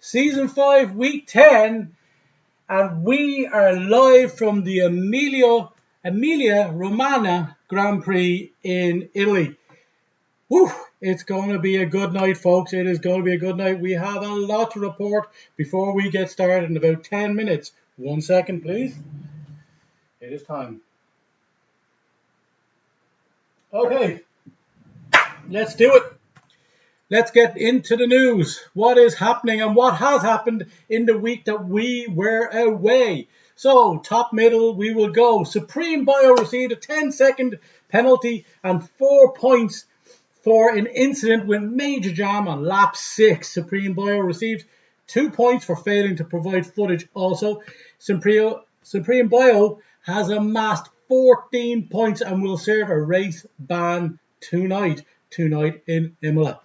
Season 5, Week 10, and we are live from the Emilia Romagna Grand Prix in Italy. Whew, it's going to be a good night, folks. It is going to be a good night. We have a lot to report before we get started in about 10 minutes. 1 second, please. It is time. Okay, let's do it. Let's get into the news. What is happening and what has happened in the week that we were away? So, top middle, we will go. Supreme Bio received a 10-second penalty and 4 points for an incident with major jam on lap 6. Supreme Bio received 2 points for failing to provide footage also. Supreme Bio has amassed 14 points and will serve a race ban tonight in Imola.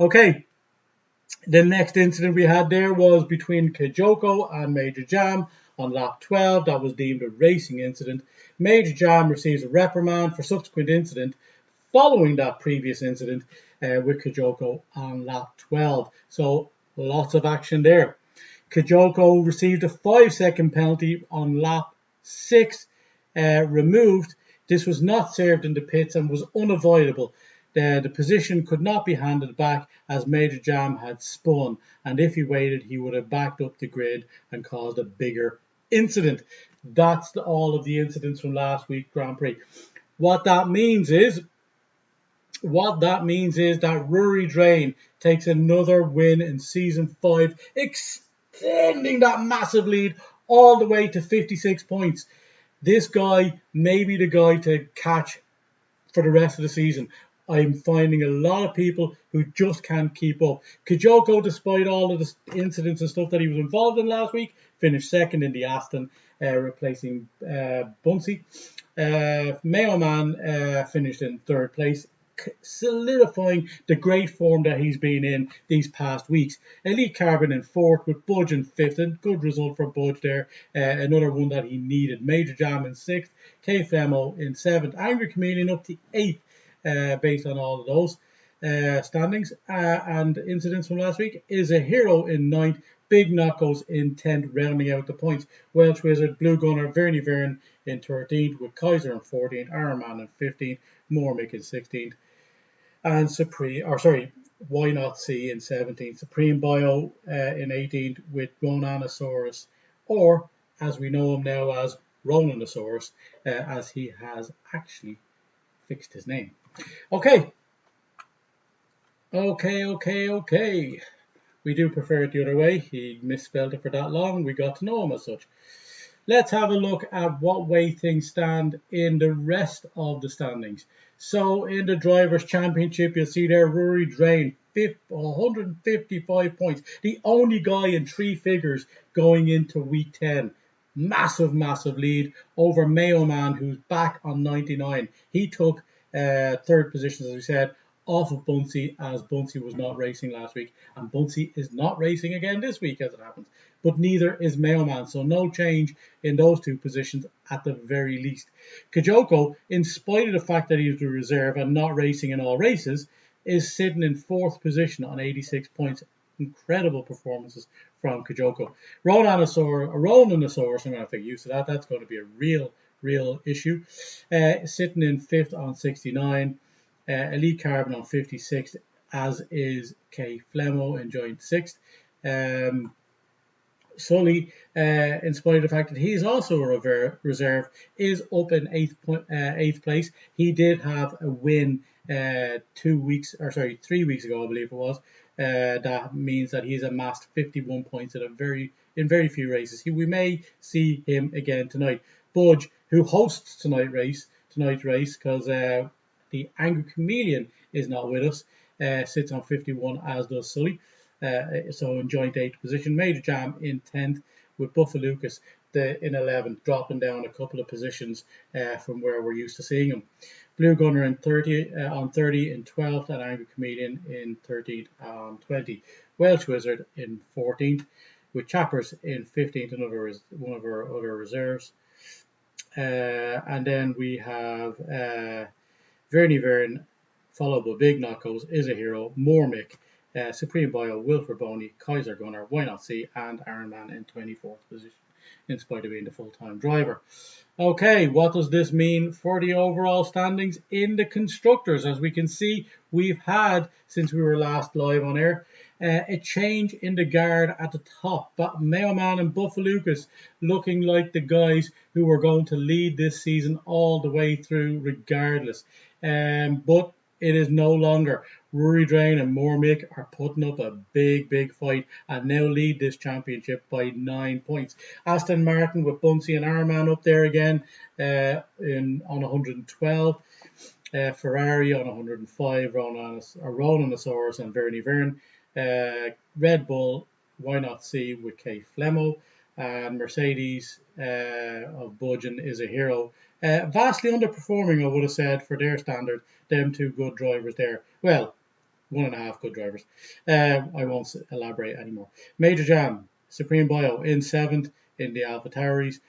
Okay, the next incident we had there was between Kijoko and Major Jam on lap 12. That was deemed a racing incident. Major Jam receives a reprimand for subsequent incident following that previous incident with Kijoko on lap 12. So lots of action there. Kijoko received a 5-second penalty on lap 6, removed. This was not served in the pits and was unavoidable. The position could not be handed back as Major Jam had spun, and if he waited, he would have backed up the grid and caused a bigger incident. That's all of the incidents from last week's Grand Prix. What that means is that Rory Drain takes another win in Season 5, extending that massive lead all the way to 56 points. This guy may be the guy to catch for the rest of the season. I'm finding a lot of people who just can't keep up. Kijoko, despite all of the incidents and stuff that he was involved in last week, finished second in the Aston, replacing Bunsey. Mayo Man finished in third place, solidifying the great form that he's been in these past weeks. Elite Carbon in fourth with Budge in fifth, and good result for Budge there. Another one that he needed. Major Jam in sixth, K Flemo in seventh, Angry Chameleon up to eighth, based on all of those standings and incidents from last week. Is a Hero in ninth, Big Knuckles in 10th, rounding out the points. Welsh Wizard, Blue Gunner, Vernie Vern in 13th, with Kaiser in 14th, Iron Man in 15th, Mormick in 16th, and Why Not See in 17th, Supreme Bio in 18th, with Ronanosaurus, or as we know him now as Ronanosaurus, as he has actually fixed his name. Okay. We do prefer it the other way. He misspelled it for that long. We got to know him as such. Let's have a look at what way things stand in the rest of the standings. So in the Drivers' Championship, you'll see there Rory Drain, 155 points. The only guy in three figures going into Week 10. Massive lead over Mayo Man, who's back on 99. He took third position, as we said, off of Bunsey, as Bunsey was not racing last week, and Bunsey is not racing again this week as it happens, but neither is Mailman, so no change in those two positions at the very least. Kijoko, in spite of the fact that he's the reserve and not racing in all races, is sitting in fourth position on 86 points. Incredible performances from Kijoko. Ronanosaurus, I'm going to get used to that. That's going to be a real issue. Sitting in fifth on 69. Elite Carbon on 56th, as is K Flemo enjoying 6th. Sully, in spite of the fact that he's also a reserve, is up in 8th place. He did have a win 3 weeks ago, I believe it was. That means that he's amassed 51 points in very few races. We may see him again tonight. Budge, who hosts tonight's race, because the Angry Chameleon is not with us, sits on 51, as does Sully. So in joint 8th position. Major Jam in 10th, with Buffa Lucas in 11th, dropping down a couple of positions from where we're used to seeing him. Blue Gunner in 30 in 12th, and Angry Chameleon in 13th on 20. Welsh Wizard in 14th, with Chappers in 15th, one of our other reserves. And then we have Vernie Vern, followed by Big Knuckles, Is a Hero, Mormick, Supreme Bio, Wilfred Boney, Kaiser Gunner, Why Not See, and Ironman in 24th position, in spite of being the full-time driver. Okay, what does this mean for the overall standings in the constructors? As we can see, we've had, since we were last live on air, a change in the guard at the top. But Mailman and Buffalucas looking like the guys who were going to lead this season all the way through regardless. But it is no longer. Rory Drain and Moormick are putting up a big fight and now lead this championship by 9 points. Aston Martin with Bunsey and Arman up there again on 112. Ferrari on 105, Ronanosaurus and Vernie Vern. Red Bull, Why Not See with Kay Flemmo. And Mercedes of Budgeon is a hero. Vastly underperforming, I would have said, for their standard. Them two good drivers there. Well, 1.5 good drivers. I won't elaborate anymore. Major Jam, Supreme Bio in 7th in the Alpha Tauris,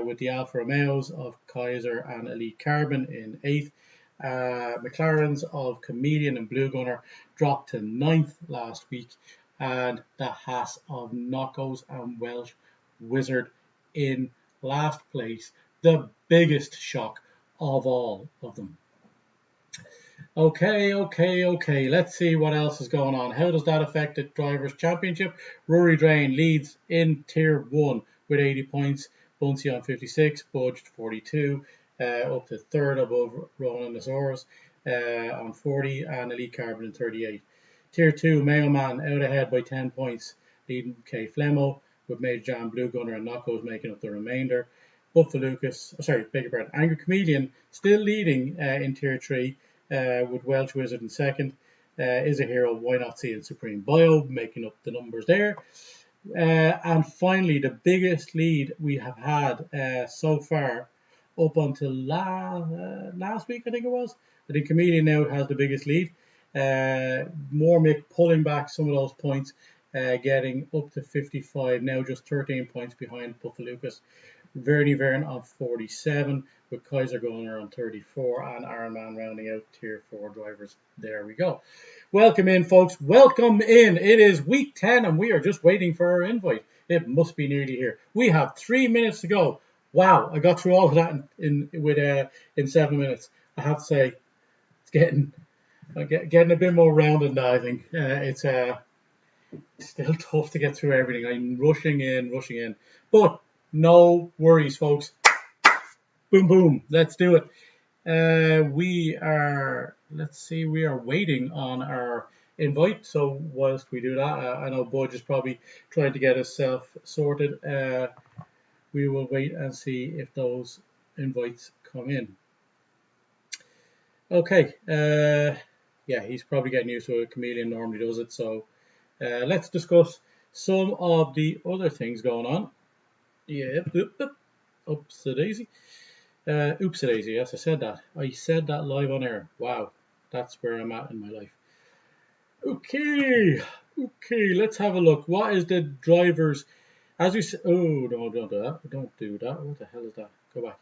with the Alfa Romeos of Kaiser and Elite Carbon in 8th. McLaren's of Chameleon and Blue Gunner dropped to 9th last week, and the Haas of Knockos and Welsh Wizard in last place. The biggest shock of all of them. Okay. Let's see what else is going on. How does that affect the Drivers' Championship? Rory Drain leads in Tier 1 with 80 points. Bunsey on 56, Budge 42, up to 3rd above Ronanosaurus on 40, and Elite Carbon in 38. Tier 2, Mailman out ahead by 10 points, leading Kay Flemmo, with Major Jam, Blue Gunner, and Knockos making up the remainder. Angry Chameleon still leading in Tier 3 with Welsh Wizard in 2nd. Is a hero, Why Not See, and Supreme Bio making up the numbers there. And finally, the biggest lead we have had so far up until last week, I think it was. I think Chameleon now has the biggest lead. Moormick pulling back some of those points, getting up to 55, now just 13 points behind Buffalucas. Vernie Vern on 47, with Kaiser Gunner on 34, and Ironman rounding out Tier 4 drivers. There we go. Welcome in, folks. Welcome in. It is week 10, and we are just waiting for our invite. It must be nearly here. We have 3 minutes to go. Wow, I got through all of that in 7 minutes. I have to say, it's getting a bit more rounded now. I think it's still tough to get through everything. I'm rushing in, but no worries, folks. Boom. Let's do it. We are waiting on our invite. So whilst we do that, I know Budge is probably trying to get himself sorted. We will wait and see if those invites come in. Okay. Yeah, he's probably getting used to it. Chameleon normally does it. So let's discuss some of the other things going on. Yeah, oopsie daisy. Oopsie daisy, yes, I said that. I said that live on air. Wow, that's where I'm at in my life. Okay, let's have a look. What is the drivers? As we said, oh, no, don't do that. Don't do that. What the hell is that? Go back.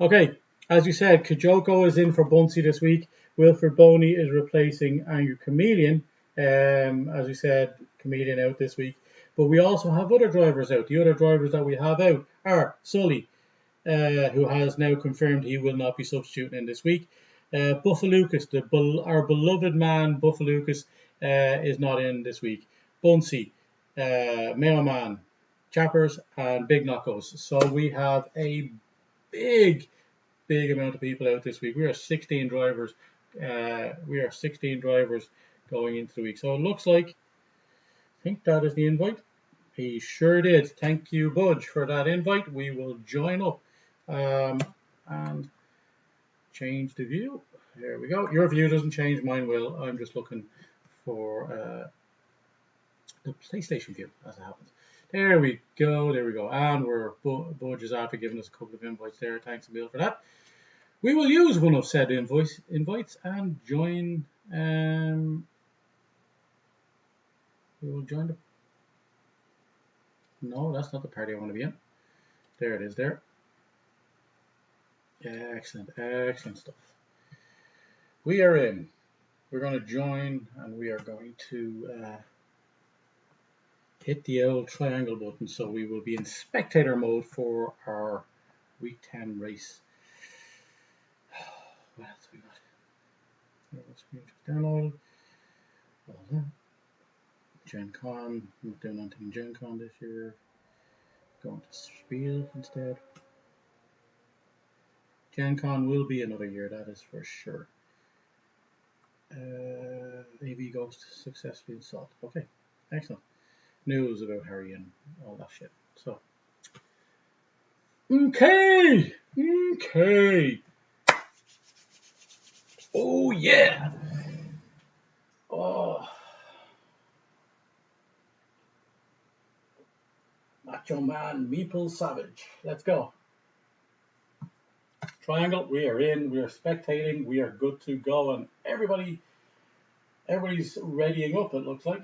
Okay, as you said, Kajoko is in for Bunsey this week. Wilfred Boney is replacing Angry Chameleon. As we said, Chameleon out this week. But we also have other drivers out. The other drivers that we have out are Sully, who has now confirmed he will not be substituting in this week. Buffalucas, our beloved man Buffalucas, is not in this week. Bunsey, Mailman, Chappers, and Big Knockos. So we have a big amount of people out this week. We are 16 drivers. Going into the week. So it looks like, I think that is the invite. He sure did. Thank you, Budge, for that invite. We will join up and change the view. There we go. Your view doesn't change, mine will. I'm just looking for the PlayStation view, as it happens. There we go. And Budge is after giving us a couple of invites there. Thanks, Emil, for that. We will use one of said invites and join. We will join the. No, that's not the party I want to be in. There it is there. Excellent stuff. We are in. we're going to join and we are going to hit the old triangle button, so we will be in spectator mode for our week 10 race. What else we got? Download. All that. Gen Con. I'm not doing anything in Gen Con this year. Going to Spiel instead. Gen Con will be another year, that is for sure. AV Ghost successfully installed. Okay, excellent. News about Harry and all that shit. So, okay. Oh yeah. Oh, Macho Man Meeple Savage. Let's go. Triangle. We are in. We are spectating. We are good to go, and everybody's readying up. It looks like.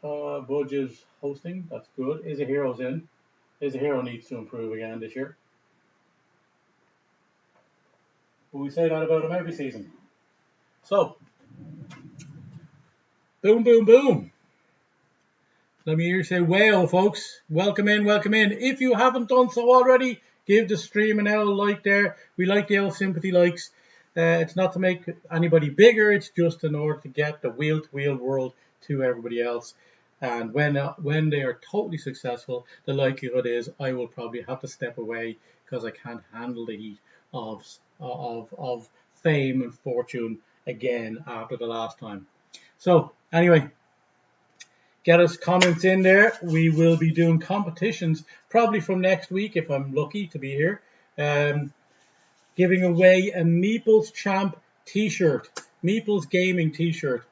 Budge is hosting. That's good. Is a Hero's in. Is a Hero needs to improve again this year. But we say that about him every season. So, boom, boom, boom. Let me hear you say whale, folks. Welcome in, welcome in. If you haven't done so already, give the stream an L like there. We like the L sympathy likes. It's not to make anybody bigger. It's just in order to get the wheel-to-wheel world to everybody else. And when they are totally successful, the likelihood is I will probably have to step away because I can't handle the heat of fame and fortune again after the last time. So anyway, get us comments in there. We will be doing competitions probably from next week if I'm lucky to be here. Giving away a Meeples Champ t-shirt, Meeples Gaming t-shirt.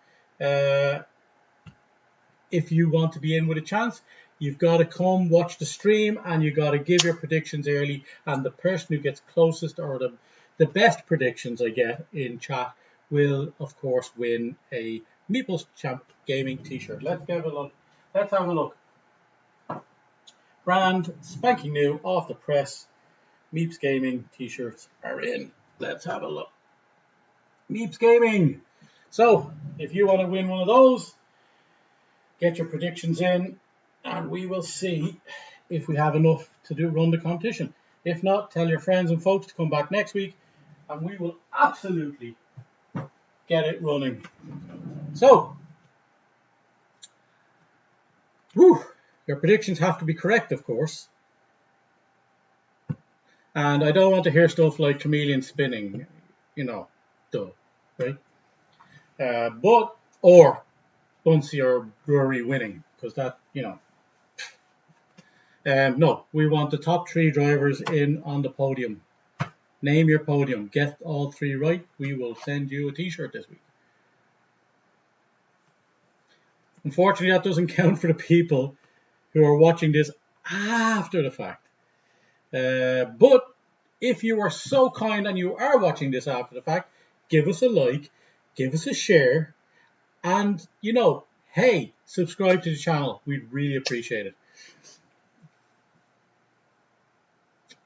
If you want to be in with a chance, you've got to come watch the stream and you got to give your predictions early, and the person who gets closest or the best predictions I get in chat will of course win a Meeples Champ Gaming t-shirt. Let's have a look. Let's have a look. Brand spanking new off the press. Meeps Gaming t-shirts are in. Let's have a look. Meeps Gaming. So if you want to win one of those, get your predictions in and we will see if we have enough to run the competition. If not, tell your friends and folks to come back next week and we will absolutely get it running. So, your predictions have to be correct, of course. And I don't want to hear stuff like chameleon spinning, duh, right? Or Bunsey or Brewery winning, because that, no, we want the top 3 drivers in on the podium. Name your podium. Get all 3 right. We will send you a t-shirt this week. Unfortunately, that doesn't count for the people who are watching this after the fact. But if you are so kind and you are watching this after the fact, give us a like, give us a share, and, hey, subscribe to the channel. We'd really appreciate it.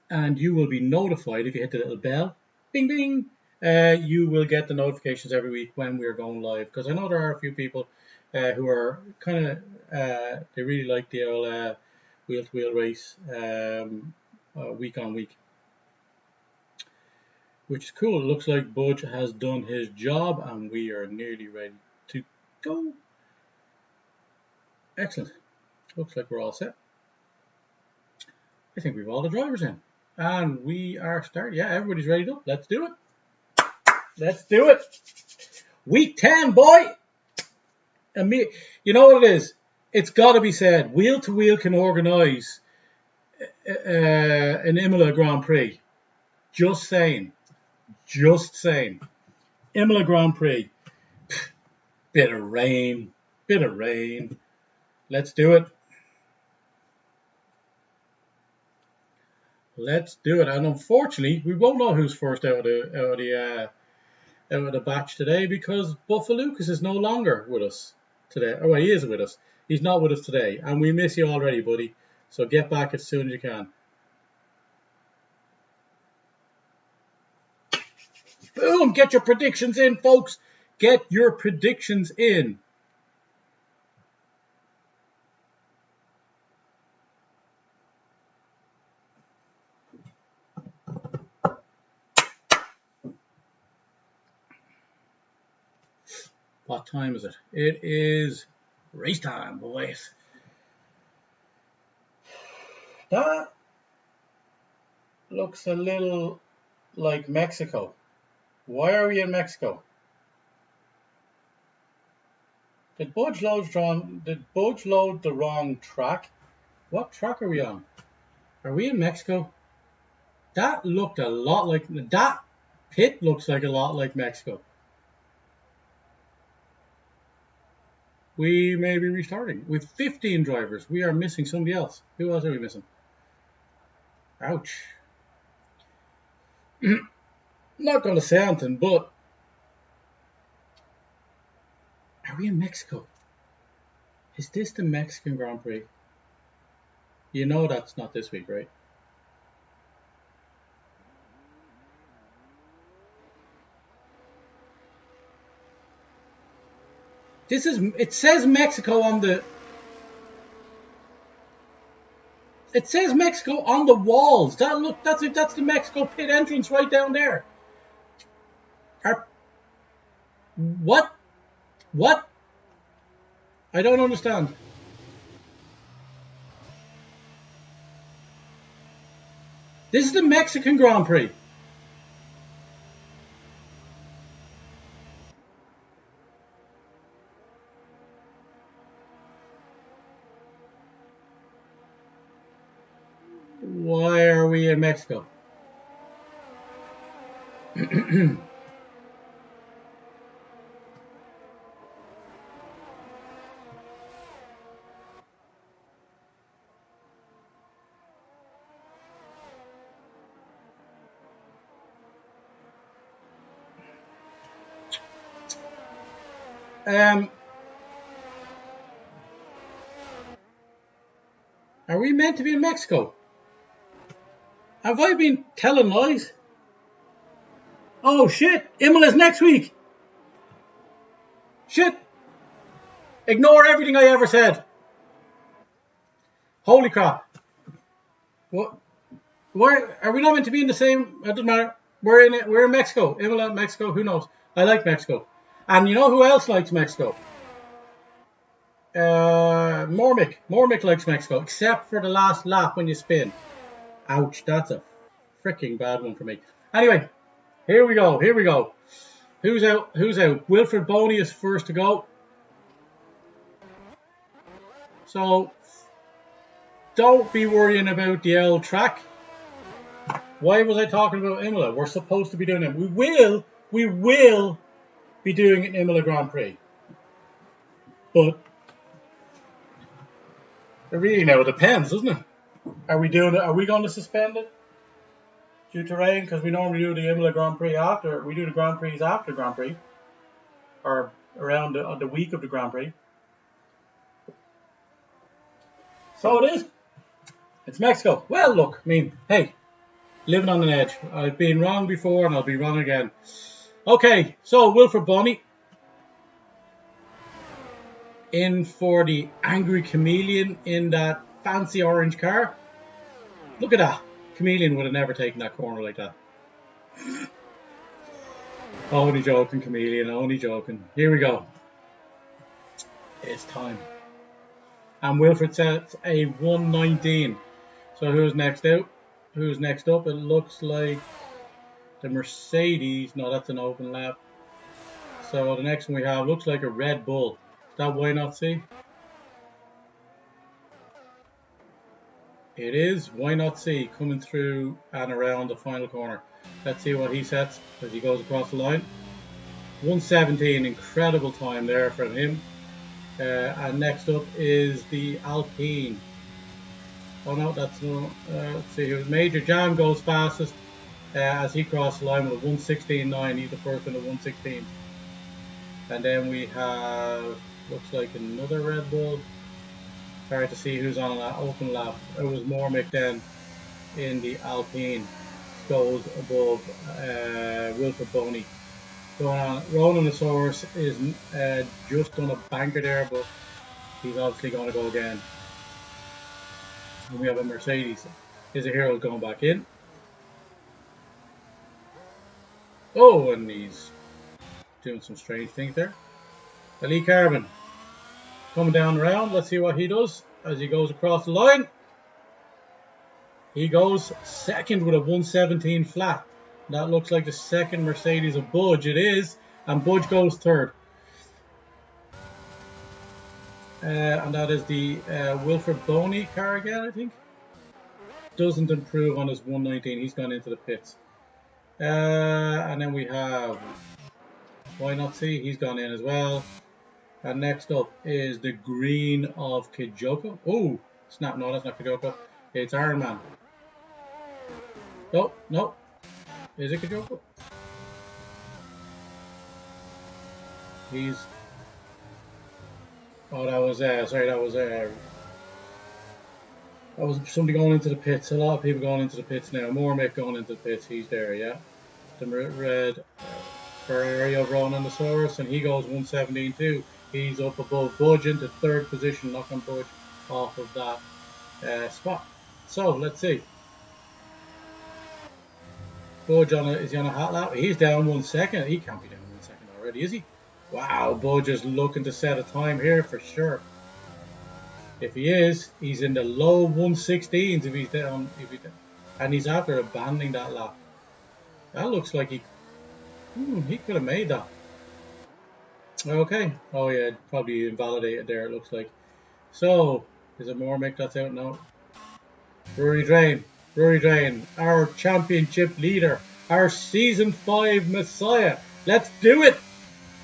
And you will be notified if you hit the little bell. Bing, bing. You will get the notifications every week when we're going live. Because I know there are a few people who are kind of, they really like the old wheel-to-wheel race week on week. Which is cool. It looks like Budge has done his job and we are nearly ready to go. Excellent. Looks like we're all set. I think we've all the drivers in. And we are starting. Yeah, everybody's ready to go. Let's do it. Let's do it. Week 10, boy. You know what it is? It's got to be said. Wheel to Wheel can organise an Emilia Grand Prix. Just saying. Just saying. Emilia Grand Prix. Bit of rain. Bit of rain. Let's do it. Let's do it. And unfortunately, we won't know who's first out of the batch today because Buffa Lucas is no longer with us today. Oh, he is with us. He's not with us today. And we miss you already, buddy. So get back as soon as you can. Boom! Get your predictions in, folks. get your predictions in. What time is it? It is race time, boys. That looks a little like Mexico. Why are we in Mexico? Did Budge load the wrong track? What track are we on? Are we in Mexico? That looked a lot like that pit looks like a lot like Mexico. We may be restarting with 15 drivers. We are missing somebody else. Who else are we missing? Ouch. Not going to say anything, but are we in Mexico? Is this the Mexican Grand Prix? You know that's not this week, right? It says Mexico on the... It says Mexico on the walls. That's the Mexico pit entrance right down there. What? What? I don't understand. This is the Mexican Grand Prix. Why are we in Mexico? Are we meant to be in Mexico? Have I been telling lies? Oh shit, Emilia's next week. Shit. Ignore everything I ever said. Holy crap. What? Where are we not meant to be in the same? It doesn't matter. We're in Mexico. Emilia, Mexico, who knows? I like Mexico. And you know who else likes Mexico? Mormick. Mormick likes Mexico, except for the last lap when you spin. Ouch, that's a freaking bad one for me. Anyway, here we go. Who's out? Wilfred Boney is first to go. So, don't be worrying about the L track. Why was I talking about Emilia? We're supposed to be doing it. We will be doing an Emilia Grand Prix. But it really now depends, doesn't it? Are we going to suspend it due to rain? Because we normally do the Emilia Grand Prix after. We do the Grand Prix after Grand Prix. Or around the week of the Grand Prix. So it is. It's Mexico. Well, look, I mean, hey, living on an edge. I've been wrong before and I'll be wrong again. Okay, so Wilfred Boney in for the angry chameleon in that fancy orange car. Look at that. Chameleon would have never taken that corner like that. Only joking, chameleon, only joking. Here we go. It's time. And Wilfred sets a 1:19. So who's next out? Who's next up? It looks like the Mercedes. No, that's an open lap. So the next one we have looks like a Red Bull. Is that Why Not See? It is Why Not See coming through and around the final corner. Let's see what he sets as he goes across the line. 1:17, incredible time there from him. And next up is the Alpine. Oh no, that's no. Let's see here. Major Jam goes fastest as he crossed the line with a 1:16.9. He's the first in the 1:16. And then we have, looks like another Red Bull. Hard to see who's on that open lap. It was Mormick then in the Alpine. Goes above Wilfred Boney. going on. Rolanosaurus is just done a banker there, but he's obviously going to go again. And we have a Mercedes. His hero going back in. Oh, and he's doing some strange things there. Elite Carbon coming down around. Let's see what he does as he goes across the line. He goes second with a 117 flat. That looks like the second Mercedes of Budge. It is. And Budge goes third. And that is the Wilfred Boney car again, I think. Doesn't improve on his 119. He's gone into the pits. And then we have, why not see? He's gone in as well. And next up is the green of Kijoko. Oh, snap! No, that's not Kijoko. It's Iron Man. Oh, no. Is it Kijoko? He's. Oh, that was sorry. That was somebody going into the pits. A lot of people going into the pits now. Mormick going into the pits. He's there, yeah. The red Ferrari of Ronanosaurus, and he goes 117 too. He's up above Budge into third position, knocking Budge off of that spot. So let's see. Budge is he on a hot lap? He's down 1 second. He can't be down 1 second already, is he? Wow, Budge is looking to set a time here for sure. If he is, he's in the low 116s if he's down. And he's after abandoning that lap. That looks like he could have made that. Okay. Oh yeah, probably invalidated there, it looks like. So, is it Mormick that's out now? Rory Drain, our championship leader, our season 5 messiah. Let's do it!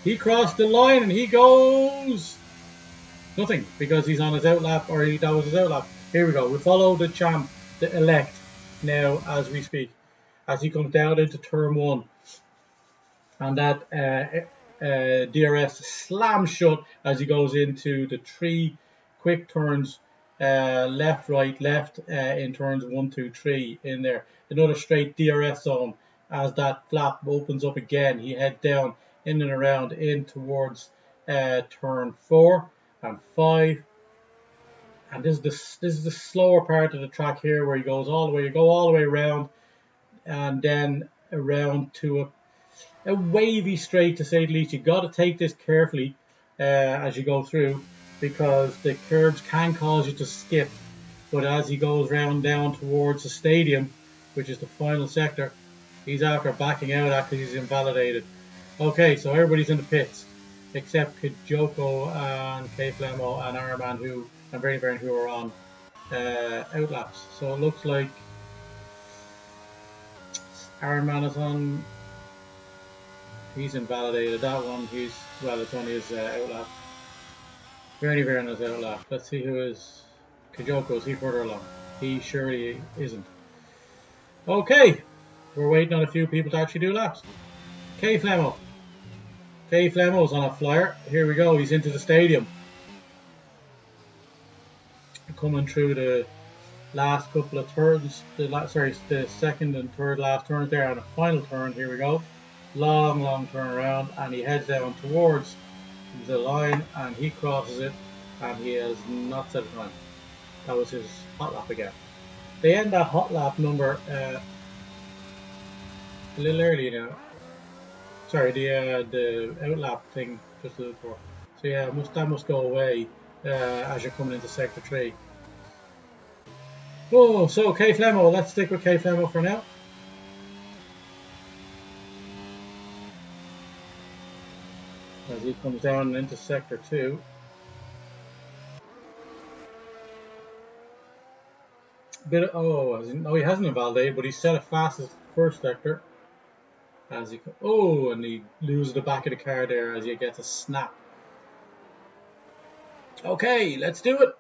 He crossed the line and he goes nothing because he's on his outlap, or that was his outlap. Here we go. We follow the champ, the elect, now as we speak, as he comes down into turn 1. And that DRS slams shut as he goes into the 3 quick turns, left, right, left, in turns 1, 2, 3 in there. Another straight DRS zone as that flap opens up again. He heads down in and around in towards turn 4 and 5. And this is the slower part of the track here where he goes all the way. You go all the way around and then around to a wavy straight, to say the least. You got to take this carefully as you go through, because the curbs can cause you to skip. But as he goes round down towards the stadium, which is the final sector, he's after backing out after he's invalidated. Okay, so everybody's in the pits except Kijoko and K Flemo and Arman and Bernie Byrne, who are on outlaps. So it looks like Ironman is on. He's invalidated that one. It's only his outlap. Bernie Byrne is outlap. Let's see who is Kijoko. Is he further along? He surely isn't. Okay, we're waiting on a few people to actually do laps. K Flemo. K Flemo's on a flyer. Here we go. He's into the stadium. Coming through the last couple of turns. The second and third last turns there, and a final turn. Here we go. Long turn around, and he heads down towards the line, and he crosses it, and he has not set a time. That was his hot lap again. They end that hot lap number a little early now. Sorry, the outlap thing just a little before. So yeah, that must go away as you're coming into sector 3. Oh, so K Flemo. Let's stick with K Flemo for now. As he comes down into sector 2. He hasn't invalidated, but he's set it fast as first sector. As he and he loses the back of the car there as he gets a snap. Okay, let's do it.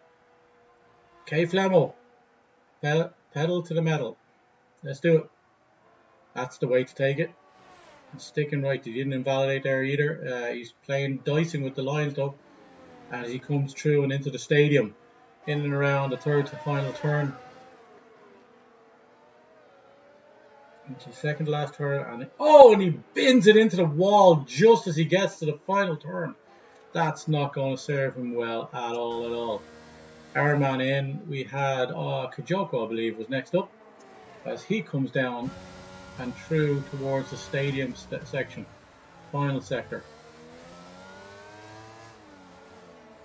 K Flemo. Pedal to the metal. Let's do it. That's the way to take it. Sticking right. He didn't invalidate there either. He's dicing with the lines though, as he comes through and into the stadium, in and around the third to final turn. Into second to last turn, and he bins it into the wall just as he gets to the final turn. That's not going to serve him well at all. Iron Man in. We had Kijoko, I believe, was next up as he comes down and through towards the stadium section, final sector.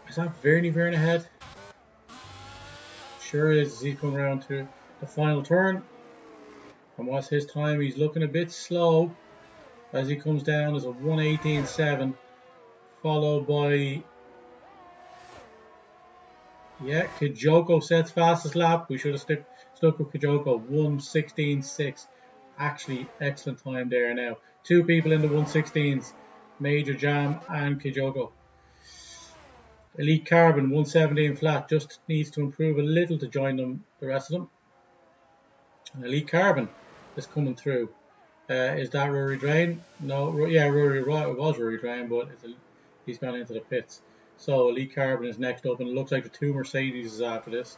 Is that Verne ahead? Sure is. He's coming around to the final turn. And what's his time? He's looking a bit slow as he comes down as a 1:18.7, followed by Kijoko sets fastest lap. We should have stuck with Kijoko. 1:16.6. Actually, excellent time there now. Two people in the 1:16s, Major Jam and Kijoko. Elite Carbon 1:17 flat, just needs to improve a little to join the rest of them. And Elite Carbon is coming through. Is that Rory Drain? No, yeah, it was Rory Drain, but he's gone into the pits. So Elite Carbon is next up, and it looks like the two Mercedes is after this.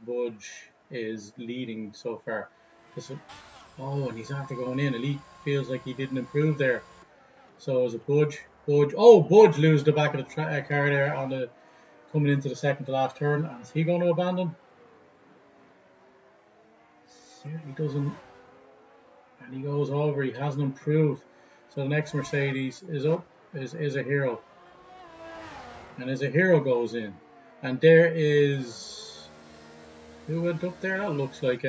Budge is leading so far. And he's after going in. Elite feels like he didn't improve there. So is it Budge? Budge loses the back of the car there coming into the second to last turn. And is he going to abandon? Certainly doesn't. And he goes over. He hasn't improved. So the next Mercedes is up. Is a hero. And as a hero goes in. And there is... Who went up there? That looks like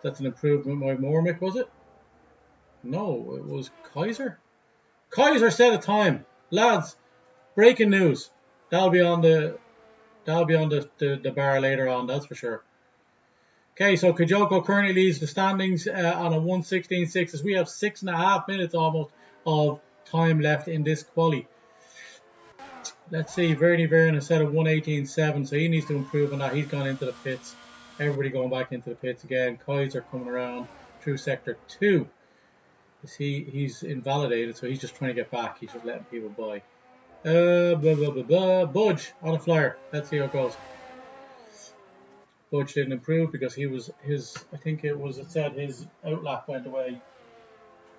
that's an improvement by Mormick, was it? No, it was Kaiser. Kaiser set a time. Lads, breaking news. That'll be on the bar later on, that's for sure. Okay, so Kijoko currently leads the standings on a 1:16.6 as we have 6.5 minutes almost of time left in this quali. Let's see, Verne has set a 1:18.7, so he needs to improve on that. He's gone into the pits. Everybody going back into the pits again. Kaiser coming around through sector 2. He's invalidated, so he's just trying to get back. He's just letting people by. Budge on a flyer. Let's see how it goes. Budge didn't improve because it said his outlap went away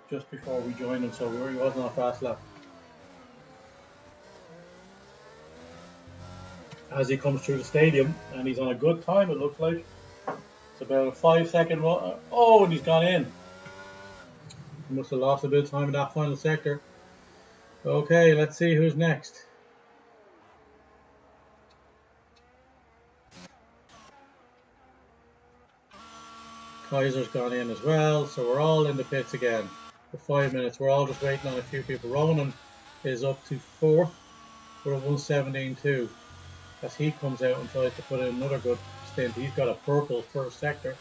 just before we joined him, so he wasn't on a fast lap. As he comes through the stadium, and he's on a good time, it looks like. It's about a 5-second run. And he's gone in. He must have lost a bit of time in that final sector. Okay, let's see who's next. Kaiser's gone in as well, so we're all in the pits again for 5 minutes. We're all just waiting on a few people. Ronan is up to 4th. We're at 1:17.2. As he comes out and tries to put in another good stint. He's got a purple first sector.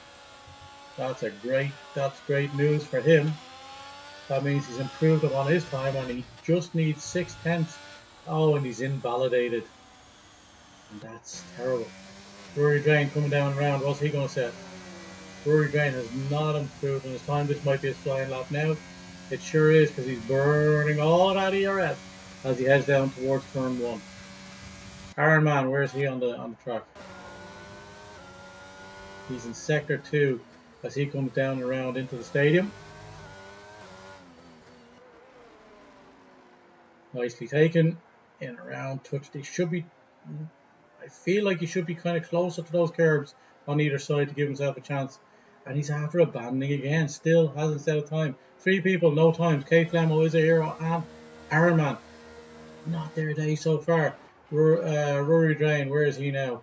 That's great news for him. That means he's improved upon his time and he just needs 6/10. And he's invalidated. And that's terrible. Rory Drain coming down around. What's he going to set? Rory Drain has not improved in his time. This might be his flying lap now. It sure is, because he's burning all that ERS as he heads down towards turn 1. Iron Man, where is he on the track? He's in sector 2 as he comes down and around into the stadium. Nicely taken. In around touched. I feel like he should be kind of closer to those curbs on either side to give himself a chance. And he's after abandoning again. Still hasn't set a time. 3 people, no times. Kate Flemo is a hero and Iron Man. Not their day so far. Rory Drain, where is he now?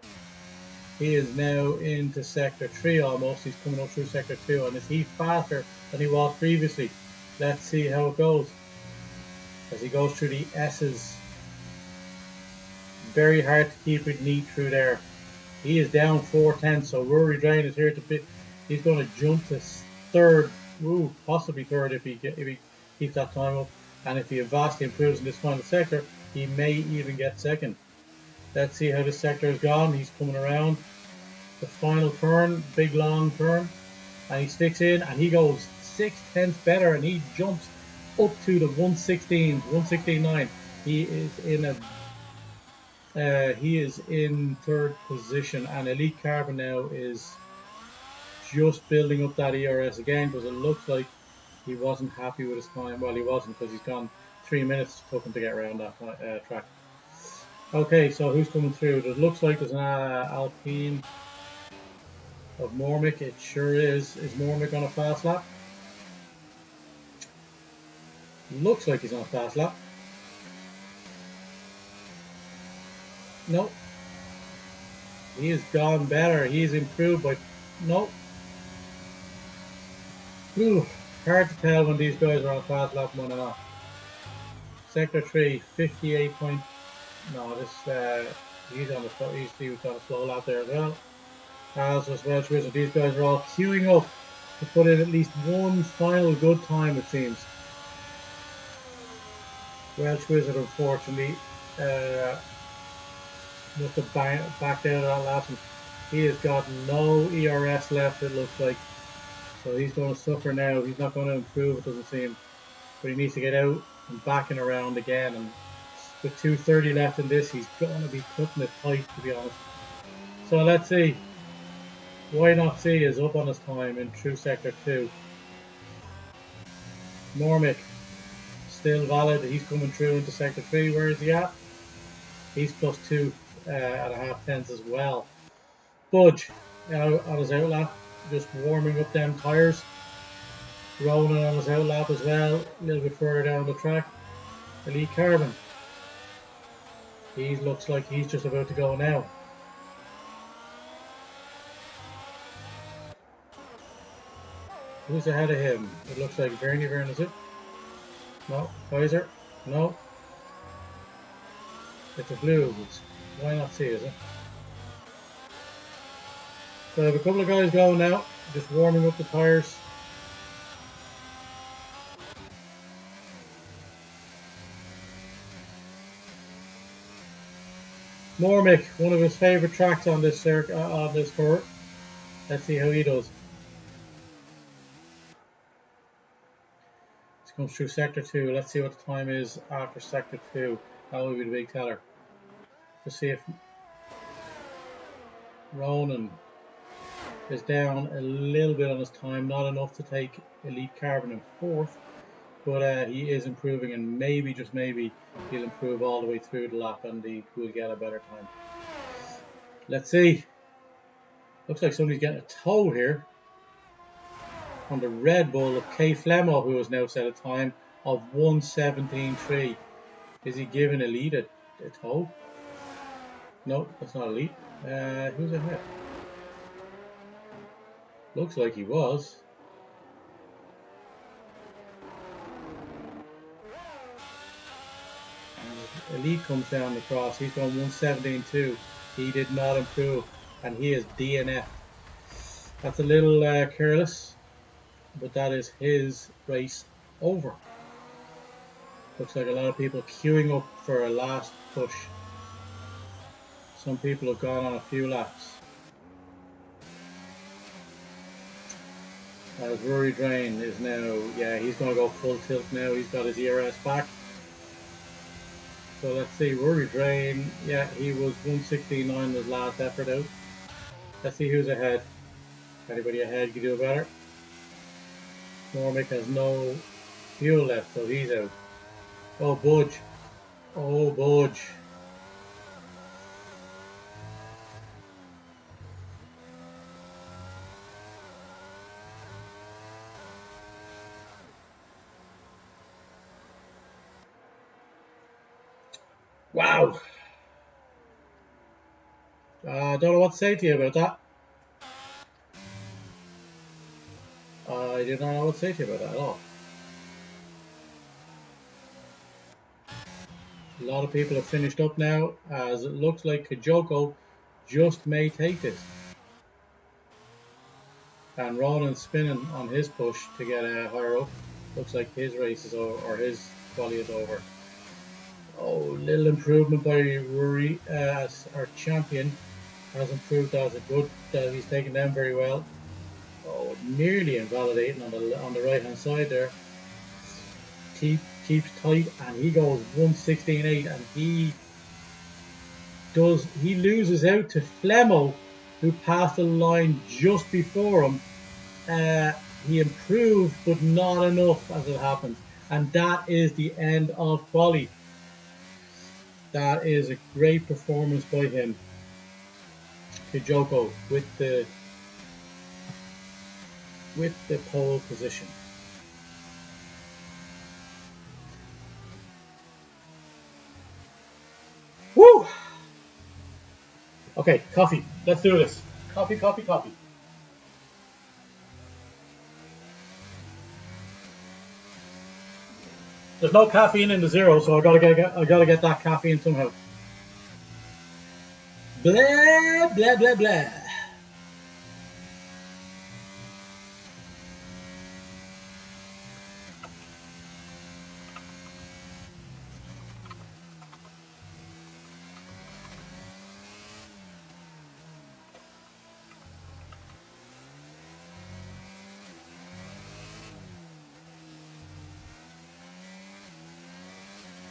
He is now into sector 3 almost. He's coming up through sector 2. And is he faster than he was previously? Let's see how it goes. As he goes through the S's. Very hard to keep it neat through there. He is down 4/10, so Rory Drain is here to be. He's going to jump to 3rd. Possibly 3rd if he keeps that time up. And if he vastly improves in this final sector, he may even get 2nd. Let's see how this sector has gone. He's coming around the final turn, big long turn, and he sticks in and he goes 6/10 better and he jumps up to the 1:16.9. He is in 3rd position, and Elite Carbon now is just building up that ERS again, because it looks like he wasn't happy with his time. Well, he wasn't, because he's gone 3 minutes. Took him to get around that track. Okay, so who's coming through? It looks like there's an Alpine of Mormick. It sure is. Is Mormick on a fast lap? Looks like he's on a fast lap. Nope. He has gone better. He's improved by... Nope. Ooh, hard to tell when these guys are on a fast lap and when they're not. Sector 3, 58 point... No, this... he's on a slow lap there as well. As was Welsh Wizard. These guys are all queuing up to put in at least one final good time, it seems. Welsh Wizard, unfortunately, must have backed out of that last one. He has got no ERS left, it looks like. So he's going to suffer now. He's not going to improve, it doesn't seem. But he needs to get out and back and around again. And with 2:30 left in this, he's going to be putting it tight, to be honest. So let's see. Why Not See is up on his time in through Sector 2. Mormick, still valid. He's coming through into Sector 3. Where is he at? He's plus 2.5 tenths as well. Budge on his outlap, just warming up them tyres. Rolling on his outlap as well, a little bit further down the track. Elite Carbon. He looks like he's just about to go now. Who's ahead of him? It looks like Vernie Verne, is it? No. Kaiser? No. It's a blue. Why Not See, is it? So I have a couple of guys going now, just warming up the tyres. Mormick, one of his favourite tracks on this tour. Let's see how he does. This comes through Sector 2. Let's see what the time is after Sector 2. That will be the big teller. To see if Ronan is down a little bit on his time, not enough to take Elite Carbon in 4th, but he is improving, and maybe, just maybe, he'll improve all the way through the lap and he will get a better time. Let's see. Looks like somebody's getting a tow here on the Red Bull of K Flemo, who has now set a time of 1:17.3. Is he giving Elite a tow? No, that's not Elite. Who's ahead? Looks like he was. Elite comes down the cross. He's going 1:17.2. He did not improve, and he is DNF. That's a little careless, but that is his race over. Looks like a lot of people queuing up for a last push. Some people have gone on a few laps. As Rory Drain is now, yeah, he's going to go full tilt now. He's got his ERS back. So let's see, Rory Drain, yeah, he was 1:16.9 his last effort out. Let's see who's ahead. Anybody ahead can do better. Mormick has no fuel left, so he's out. Oh, Budge. Oh, Budge. Wow. I don't know what to say to you about that. I do not know what to say to you about that at all. A lot of people have finished up now, as it looks like Kajoko just may take this. And Ronan's spinning on his push to get higher up. Looks like his race is over, or his quali is over. Oh, little improvement by Rory as our champion. Has improved as a good. He's taken them very well. Oh, nearly invalidating on the right hand side there. Keeps tight, and he goes 1:16.8, and he loses out to Flemo, who passed the line just before him he improved, but not enough as it happens. And that is the end of quali. That is a great performance by him. Kijoko with the pole position. Woo! Okay, coffee. Let's do this. Coffee, coffee, coffee. There's no caffeine in the zero, so I gotta get that caffeine somehow. Blah blah blah blah.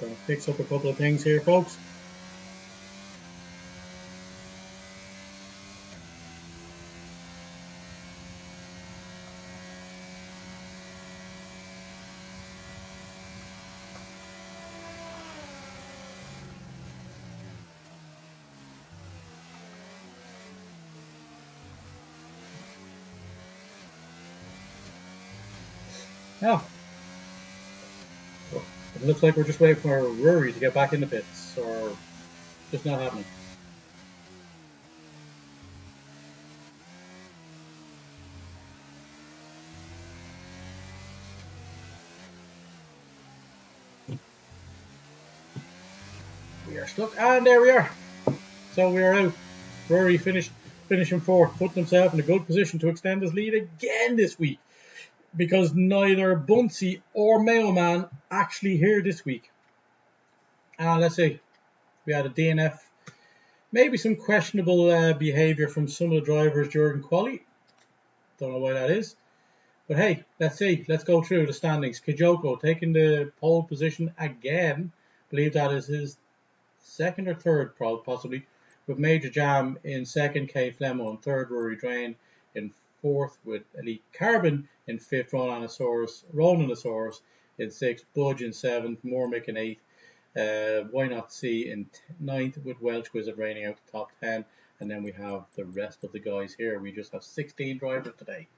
Gonna fix up a couple of things here, folks. Now, it looks like we're just waiting for Rory to get back in the pits, or just not happening. We are stuck, and there we are. So we are out. Rory finishing fourth, putting himself in a good position to extend his lead again this week, because neither Bunsey or Mailman actually here this week. Let's see. We had a DNF. Maybe some questionable behaviour from some of the drivers during quali. Don't know why that is. But hey, let's see. Let's go through the standings. Kijoko taking the pole position again. I believe that is his second or third, possibly. With Major Jam in second, K Flemo in third, Rory Drain in fourth, with Elite Carbon in fifth, Ronanosaurus in sixth, Budge in seventh, Mormick in eighth, Why Not See in ninth, with Welsh Wizard reigning out the top 10. And then we have the rest of the guys here. We just have 16 drivers today.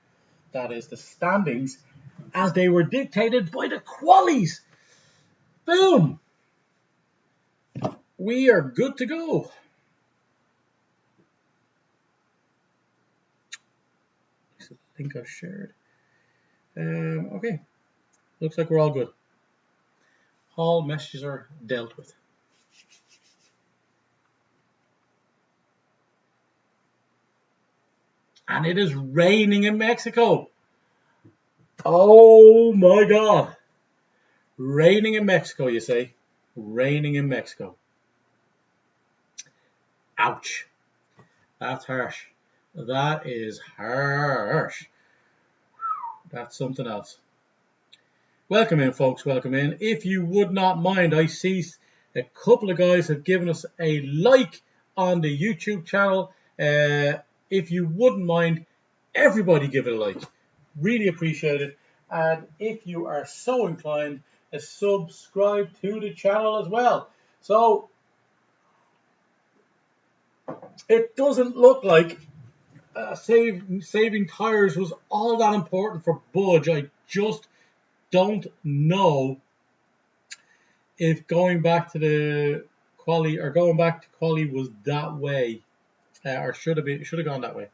That is the standings as they were dictated by the qualies. Boom! We are good to go. I think I've shared. Okay. Looks like we're all good. All messages are dealt with. And it is raining in Mexico. Oh my God. Raining in Mexico, you say? Raining in Mexico. Ouch. That's harsh. That is harsh. That's something else. Welcome in, folks. Welcome in. If you would not mind, I see a couple of guys have given us a like on the YouTube channel. If you wouldn't mind, everybody give it a like. Really appreciate it. And if you are so inclined, subscribe to the channel as well. So it doesn't look like saving tires was all that important for Budge. I just don't know if going back to the quali or going back to quali was that way, or should have gone that way.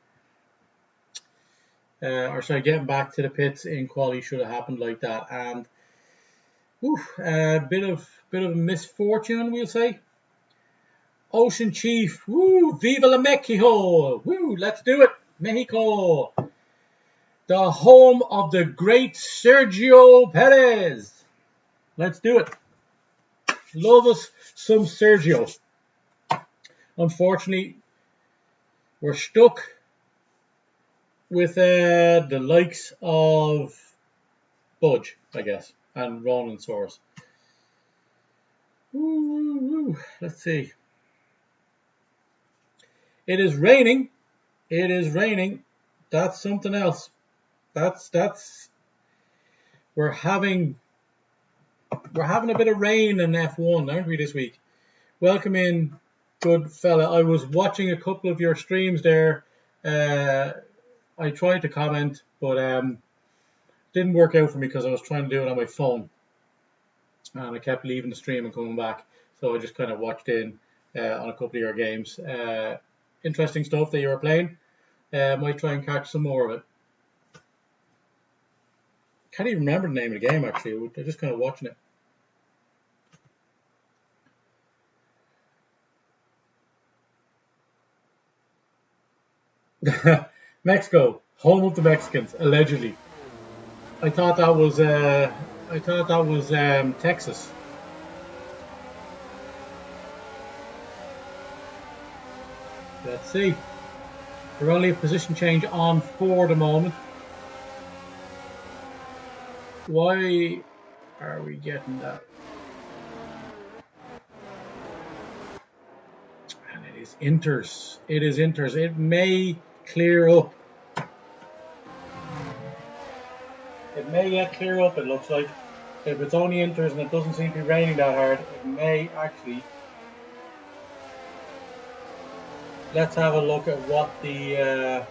Or sorry, getting back to the pits in quali should have happened like that. And a bit of a misfortune, we'll say. Ocean Chief, woo, viva la Mexico, woo, let's do it, Mexico, the home of the great Sergio Perez. Let's do it. Love us some Sergio. Unfortunately, we're stuck with the likes of Budge, I guess, and Ronan Source. Let's see. It is raining. It is raining. That's something else. that's we're having a bit of rain in F1, aren't we, this week? Welcome in, good fella. I was watching a couple of your streams there. I tried to comment, but didn't work out for me because I was trying to do it on my phone, and I kept leaving the stream and coming back. So I just kind of watched in on a couple of your games. Interesting stuff that you were playing. Might try and catch some more of it. Can't even remember the name of the game, actually. I'm just kind of watching it. Mexico, home of the Mexicans, allegedly. I thought that was Texas. Let's see. We're only a position change on for the moment. Why are we getting that? And it is Inters. It is Inters. It may clear up. It may yet clear up, it looks like. If it's only Inters and it doesn't seem to be raining that hard, it may actually. Let's have a look at what the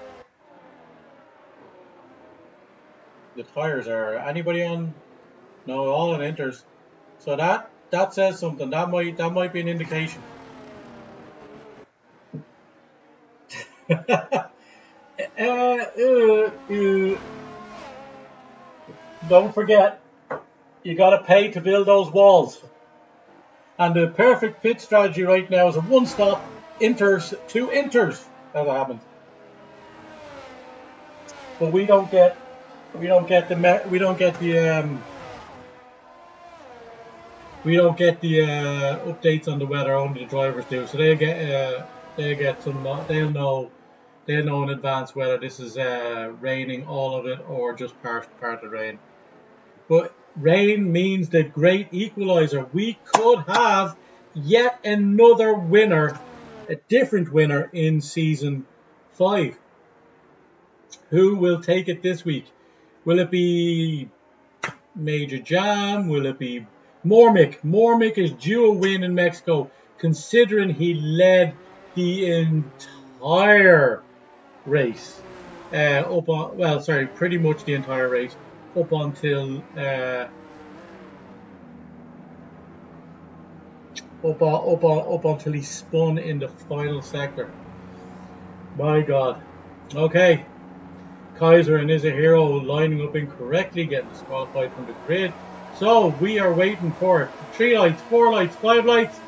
tires are. Anybody on? No, all on Inters. So that says something. That might be an indication. Don't forget, you got to pay to build those walls. And the perfect pit strategy right now is a one-stop Inters to Inters, as it happens. But we don't get the updates on the weather. Only the drivers do. So they'll get some. They'll know in advance whether this is raining, all of it, or just part of rain. But rain means the great equalizer. We could have yet another winner, a different winner in season 5. Who will take it this week? Will it be Major Jam? Will it be Mormick? Mormick is due a win in Mexico, considering he led the entire race. Pretty much the entire race up until until he spun in the final sector. My God. Okay. Kaiser and Is a Hero lining up incorrectly, getting disqualified from the grid. So we are waiting for 3 lights, 4 lights, 5 lights.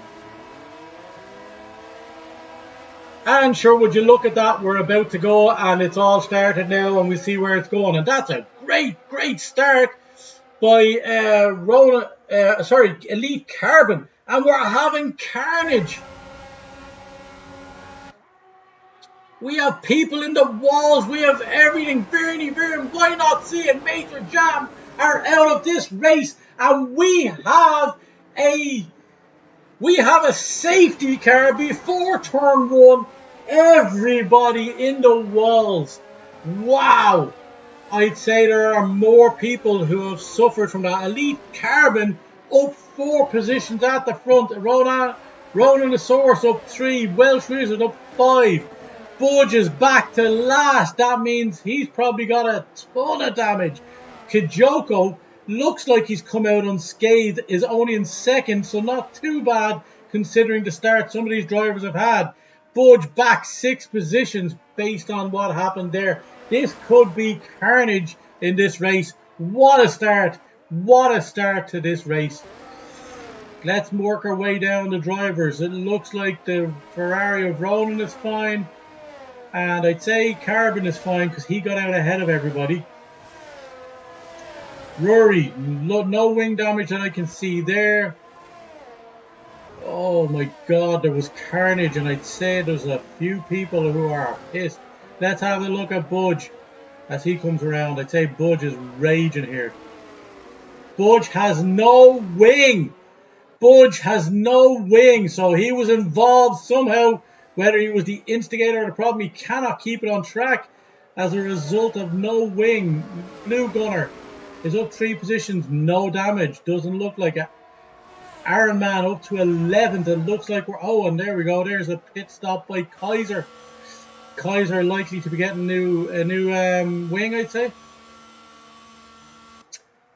And sure, would you look at that? We're about to go, and it's all started now, and we see where it's going. And that's a great start by Elite Carbon. And we're having carnage. We have people in the walls. We have everything. Bernie, why not see it? Major Jam are out of this race, and we have a safety car before turn 1. Everybody in the walls. Wow. I'd say there are more people who have suffered from that. Elite Carbon up 4 positions at the front. Ronan the Source up 3. Welsh Wizard up 5. Budge is back to last. That means he's probably got a ton of damage. Kijoko looks like he's come out unscathed. Is only in second, so not too bad considering the start some of these drivers have had. Budge back 6 positions based on what happened there. This could be carnage in this race. What a start. What a start to this race. Let's work our way down the drivers. It looks like the Ferrari of Ronan is fine. And I'd say Carbon is fine because he got out ahead of everybody. Rory, no wing damage that I can see there. Oh my God, there was carnage, and I'd say there's a few people who are pissed. Let's have a look at Budge as he comes around. I'd say Budge is raging here. Budge has no wing. Budge has no wing, so he was involved somehow. Whether he was the instigator of the problem, he cannot keep it on track. as a result of no wing. Blue gunner is up 3 positions, no damage. Doesn't look like it. Iron Man up to 11th. It looks like we're... Oh, and there we go. There's a pit stop by Kaiser. Kaiser likely to be getting a new wing, I'd say.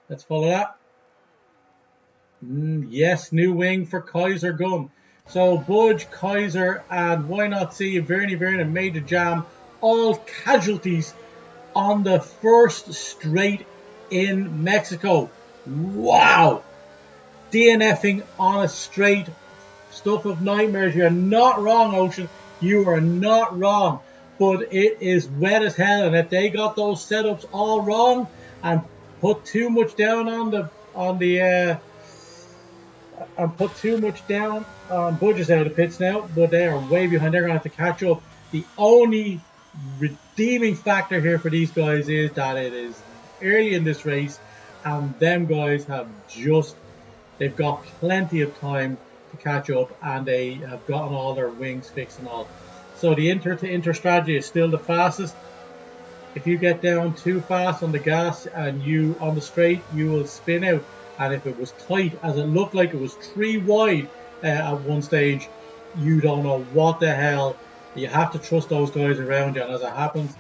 Let's follow that. Yes, new wing for Kaiser gun. So Budge, Kaiser, and why not see Vernie and Major Jam, all casualties on the first straight in Mexico. Wow! DNFing on a straight. Stuff of nightmares. You're not wrong, Ocean. You are not wrong. But it is wet as hell, and if they got those setups all wrong and put too much down and put too much down on Budges out of the pits now, but they are way behind. They're going to have to catch up. The only redeeming factor here for these guys is that it is early in this race, and them guys they've got plenty of time to catch up, and they have gotten all their wings fixed and all. So the inter strategy is still the fastest. If you get down too fast on the gas and you on the straight, you will spin out. And if it was tight, as it looked like it was 3 wide at one stage, you don't know what the hell. You have to trust those guys around you. And as it happens,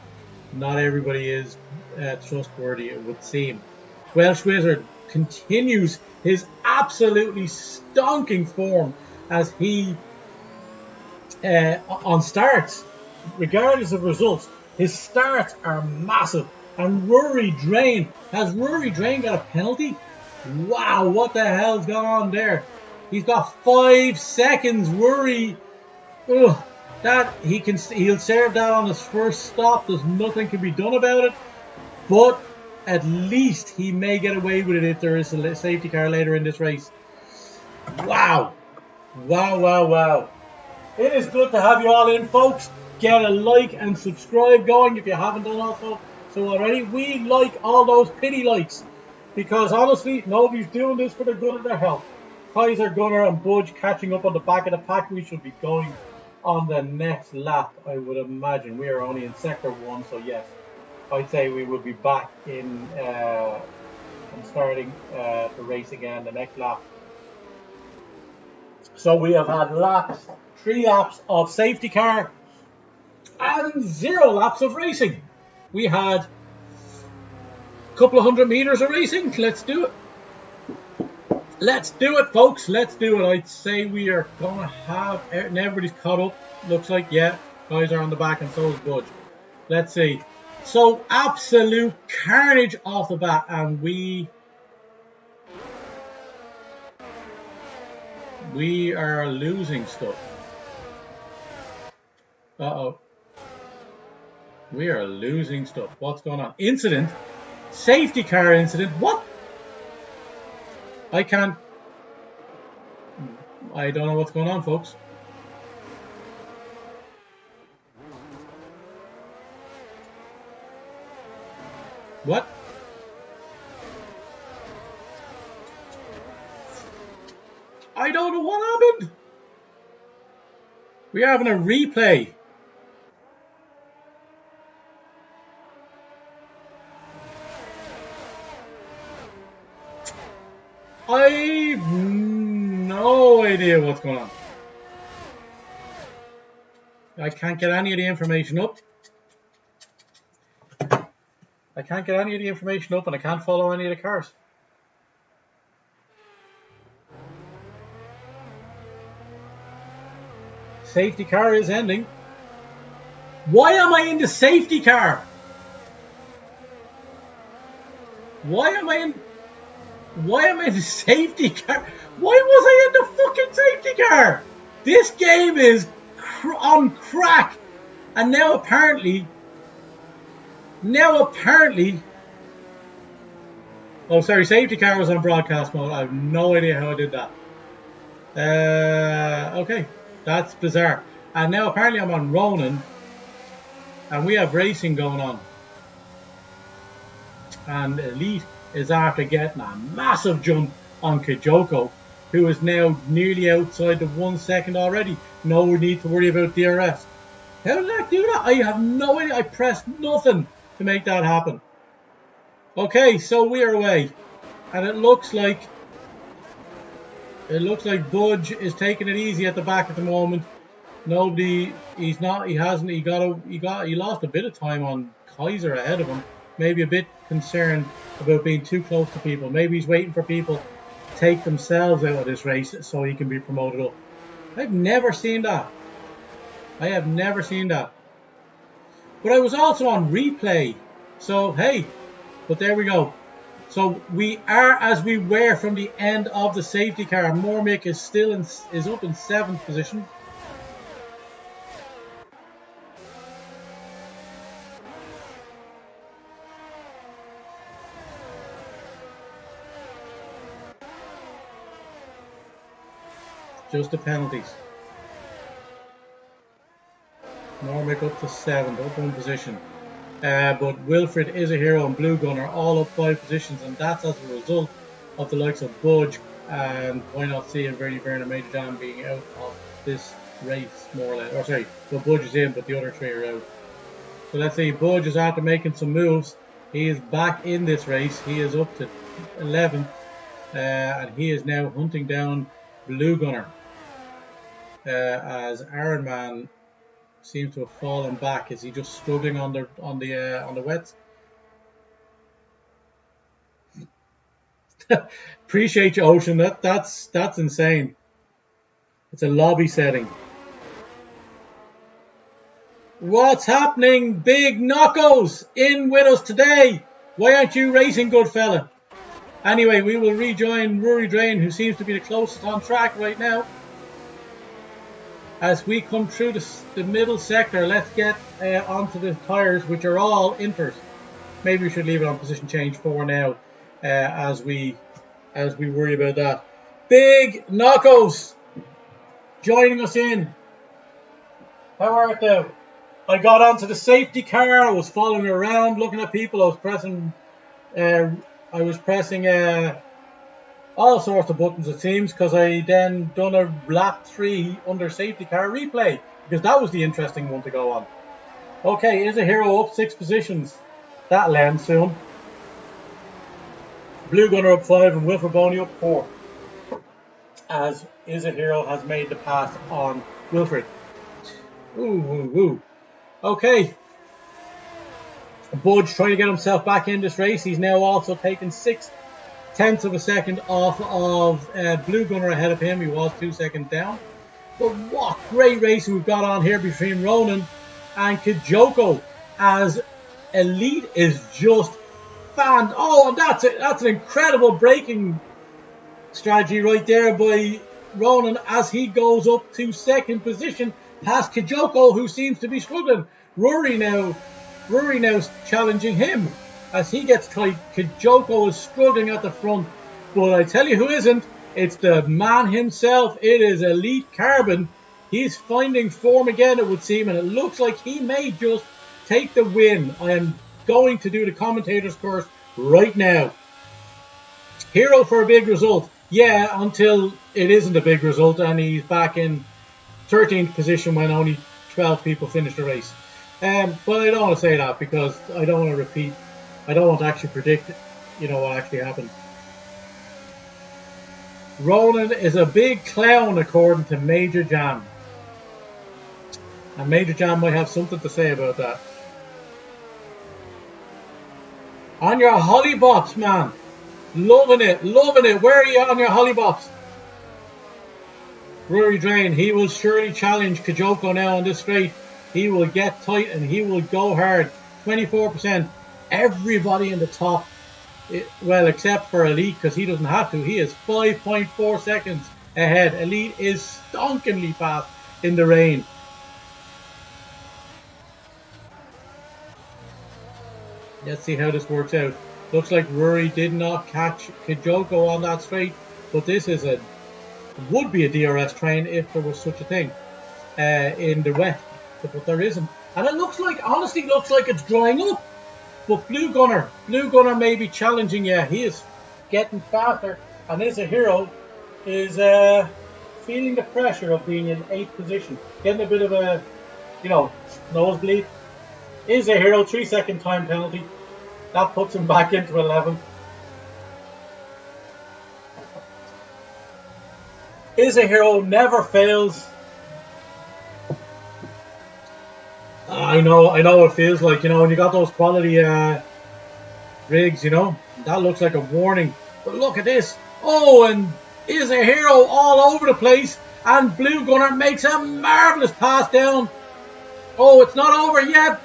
not everybody is trustworthy, it would seem. Welsh Wizard continues his absolutely stonking form as he, on starts, regardless of results, his starts are massive. And Rory Drain, has Rory Drain got a penalty? Wow, what the hell's gone on there? He's got 5 seconds. Rory, he'll serve that on his first stop. There's nothing can be done about it. But at least he may get away with it if there is a safety car later in this race. Wow. Wow. It is good to have you all in, folks. Get a like and subscribe going if you haven't done also so already. We like all those pity likes. Because honestly, nobody's doing this for the good of their health. Kaiser, Gunner and Budge catching up on the back of the pack. We should be going on the next lap, I would imagine. We are only in sector 1, so yes. I'd say we will be back in and starting the race again the next lap. So we have had 3 laps of safety car and 0 laps of racing. We had couple of 100 meters of racing. Let's do it. Let's do it, folks. Let's do it. I'd say we are gonna have, and everybody's caught up. Looks like, yeah, guys are on the back, and so is Budge. Let's see. So absolute carnage off the bat, and we are losing stuff. We are losing stuff. What's going on? Incident. Safety car incident. What? I don't know what's going on, folks. What? I don't know what happened. We're having a replay. I've no idea what's going on. I can't get any of the information up. And I can't follow any of the cars. Safety car is ending. Why am I in the safety car? Why am I in the safety car? Why was I in the fucking safety car? This game is on crack. And now apparently... Oh, sorry, safety car was on broadcast mode. I have no idea how I did that. Okay, that's bizarre. And now apparently I'm on Ronan. And we have racing going on. And Elite is after getting a massive jump on Kijoko, who is now nearly outside the 1 second already. No need to worry about DRS. How did I do that? I have no idea. I pressed nothing to make that happen. Okay, so we are away. And it looks like Budge is taking it easy at the back at the moment. Nobody, he lost a bit of time on Kaiser ahead of him. Maybe a bit concerned about being too close to people. Maybe he's waiting for people to take themselves out of this race so he can be promoted up. I've never seen that. I have never seen that. But I was also on replay. So, hey, but there we go. So we are as we were from the end of the safety car. Mormick is still is up in 7th position. Just the penalties. Mormick up to 7th, up 1 position. But Wilfred is a hero and Blue Gunner all up 5 positions, and that's as a result of the likes of Budge and why not see a very Vernon Major Jam being out of this race more or less. Or sorry, well, Budge is in, but the other 3 are out. So let's see, Budge is after making some moves. He is back in this race. He is up to 11th, and he is now hunting down Blue Gunner. As Iron Man seems to have fallen back. Is he just struggling on the wets? Appreciate you, Ocean. That's insane. It's a lobby setting. What's happening? Big Knockos in with us today. Why aren't you racing, good fella? Anyway, we will rejoin Rory Drain, who seems to be the closest on track right now. As we come through the middle sector, let's get onto the tyres, which are all Inters. Maybe we should leave it on position change 4 now, as we worry about that. Big Knockos joining us in. How art thou? I got onto the safety car. I was following around, looking at people. I was pressing all sorts of buttons, it seems, because I then done a lap 3 under safety car replay, because that was the interesting one to go on. Okay, is a hero up 6 positions. That'll end soon. Blue Gunner up 5 and Wilfred Boney up 4. As is a hero has made the pass on Wilfred. Ooh. Okay. Budge trying to get himself back in this race. He's now also taken 6/10 of a second off of Blue Gunner ahead of him. He was 2 seconds down. But what great racing we've got on here between Ronan and Kijoko, as Elite is just fanned. Oh, that's an incredible braking strategy right there by Ronan as he goes up to 2nd position past Kijoko, who seems to be struggling. Rory now challenging him as he gets tight. Kijoko is struggling at the front, but I tell you who isn't. It's the man himself. It is Elite Carbon. He's finding form again, it would seem, and it looks like he may just take the win. I am going to do the commentator's course right now. Hero for a big result. Yeah, until it isn't a big result and he's back in 13th position when only 12 people finished the race. But I don't want to say that because I don't want to repeat. I don't want to actually predict, what actually happened. Ronan is a big clown according to Major Jam. And Major Jam might have something to say about that. On your hollybops, man. Loving it. Where are you on your hollybops? Rory Drain, he will surely challenge Kijoko now on this straight. He will get tight and he will go hard. 24%. Everybody in the top, well, except for Elite, because he doesn't have to. He is 5.4 seconds ahead. Elite is stonkingly fast in the rain. Let's see how this works out. Looks like Rory did not catch Kijoko on that straight, but this is would be a DRS train if there was such a thing in the wet, but there isn't. And it honestly looks like it's drying up. But Blue Gunner may be challenging. Yeah, he is getting faster, and is a hero is feeling the pressure of being in 8th position, getting a bit of a you know, nosebleed. Is a hero, 3-second time penalty. That puts him back into 11th. Is a hero, never fails. I know it feels like, you know, when you got those quality rigs, you know, that looks like a warning. But look at this. Oh, and is a hero all over the place. And Blue Gunner makes a marvellous pass down. Oh, it's not over yet.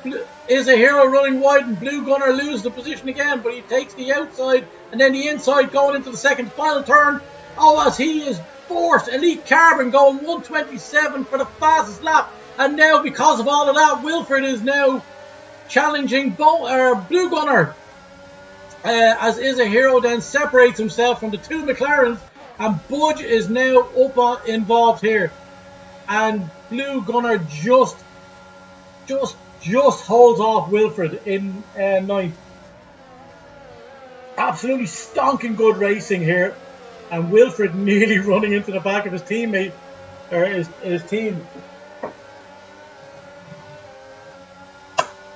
Is a hero running wide, and Blue Gunner loses the position again, but he takes the outside and then the inside going into the second final turn. Oh, as he is forced. Elite Carbon going 127 for the fastest lap. And now, because of all of that, Wilfred is now challenging Blue Gunner. As Is a Hero then separates himself from the two McLarens, and Budge is now involved here. And Blue Gunner just holds off Wilfred in 9th. Absolutely stonking good racing here. And Wilfred nearly running into the back of his teammate, or his team.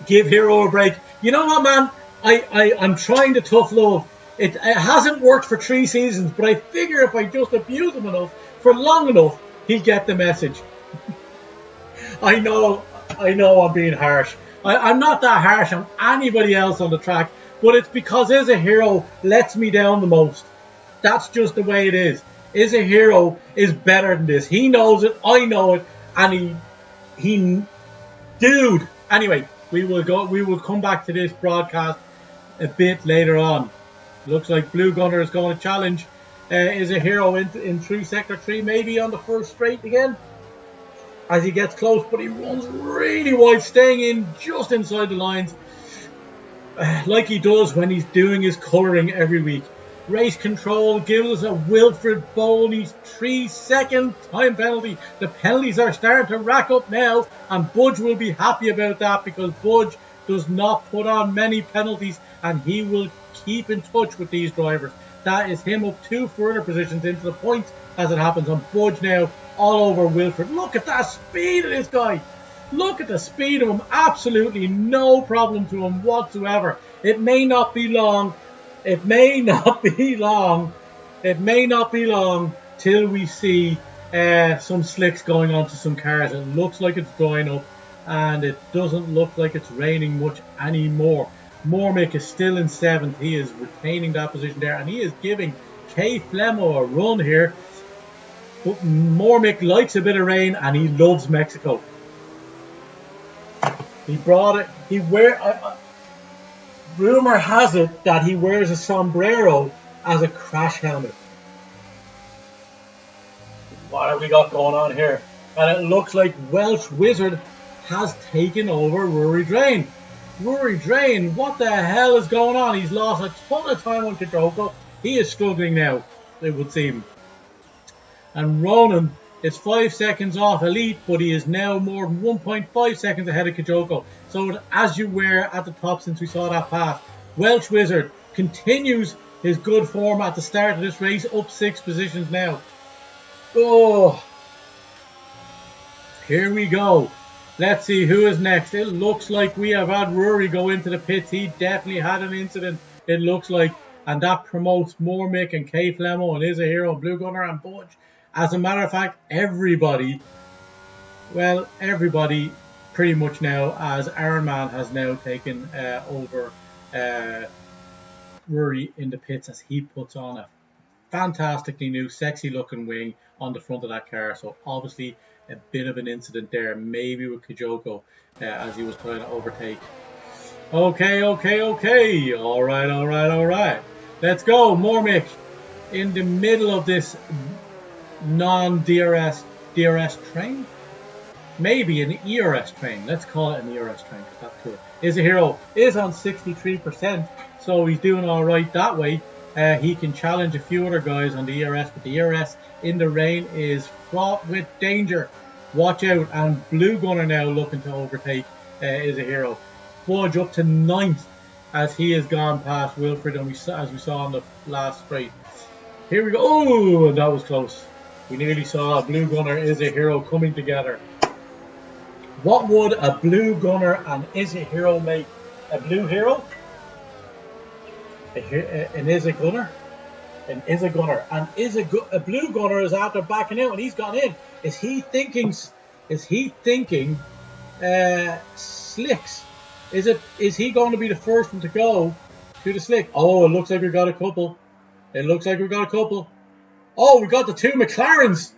Give Hero a break. You know what, man? I'm trying to tough love. It hasn't worked for 3 seasons, but I figure if I just abuse him enough for long enough, he'll get the message. I know I'm being harsh. I'm not that harsh on anybody else on the track, but it's because Is a Hero lets me down the most. That's just the way it is. Is a Hero is better than this. He knows it, I know it, and dude. Anyway, we will come back to this broadcast a bit later on. Looks like Blue Gunner is going to challenge Is a Hero in through sector 3, maybe on the first straight again, as he gets close, but he runs really wide, staying in just inside the lines, like he does when he's doing his colouring every week. Race control gives us a Wilfred Boney's 3-second time penalty. The penalties are starting to rack up now, and Budge will be happy about that, because Budge does not put on many penalties, and he will keep in touch with these drivers. That is him up 2 further positions into the points as it happens. On Budge now all over Wilfred. Look at that speed of this guy. Look at the speed of him. Absolutely no problem to him whatsoever. It may not be long. It may not be long till we see some slicks going onto some cars. It looks like it's drying up, and it doesn't look like it's raining much anymore. Mormick is still in 7th. He is retaining that position there, and he is giving Kay Flemo a run here. But Mormick likes a bit of rain, and he loves Mexico. He brought it. Rumor has it that he wears a sombrero as a crash helmet. What have we got going on here? And it looks like Welsh Wizard has taken over Rory Drain. Rory Drain, what the hell is going on? He's lost a ton of time on Kijoko. He is struggling now, it would seem. And Ronan is 5 seconds off Elite, but he is now more than 1.5 seconds ahead of Kijoko. So as you were at the top since we saw that pass, Welsh Wizard continues his good form at the start of this race, up 6 positions now. Oh, here we go. Let's see who is next. It looks like we have had Rory go into the pits. He definitely had an incident, it looks like. And that promotes Mormick and Kay Flemo and Is a Hero, Blue Gunner and Budge. As a matter of fact, everybody pretty much now, as Iron Man has now taken over Rory in the pits, as he puts on a fantastically new, sexy looking wing on the front of that car. So obviously a bit of an incident there, maybe with Kijoko as he was trying to overtake. Okay. All right. Let's go. Mormick in the middle of this non-DRS train. Maybe an ERS train. Let's call it an ERS train because that's cool. Is a Hero is on 63%, so he's doing all right that way. He can challenge a few other guys on the ERS, but the ERS in the rain is fraught with danger. Watch out. And Blue Gunner now looking to overtake Is a Hero. Budge up to 9th as he has gone past Wilfred, and as we saw on the last straight. Here we go. Oh, that was close. We nearly saw Blue Gunner Is a Hero coming together. What would a blue gunner and is a hero make? A blue hero? An is a gunner? An is a gunner. And a blue gunner is after backing out and he's gone in. Is he thinking slicks? Is he going to be the first one to go to the slick? Oh, it looks like we've got a couple. Oh, we got the two McLarens.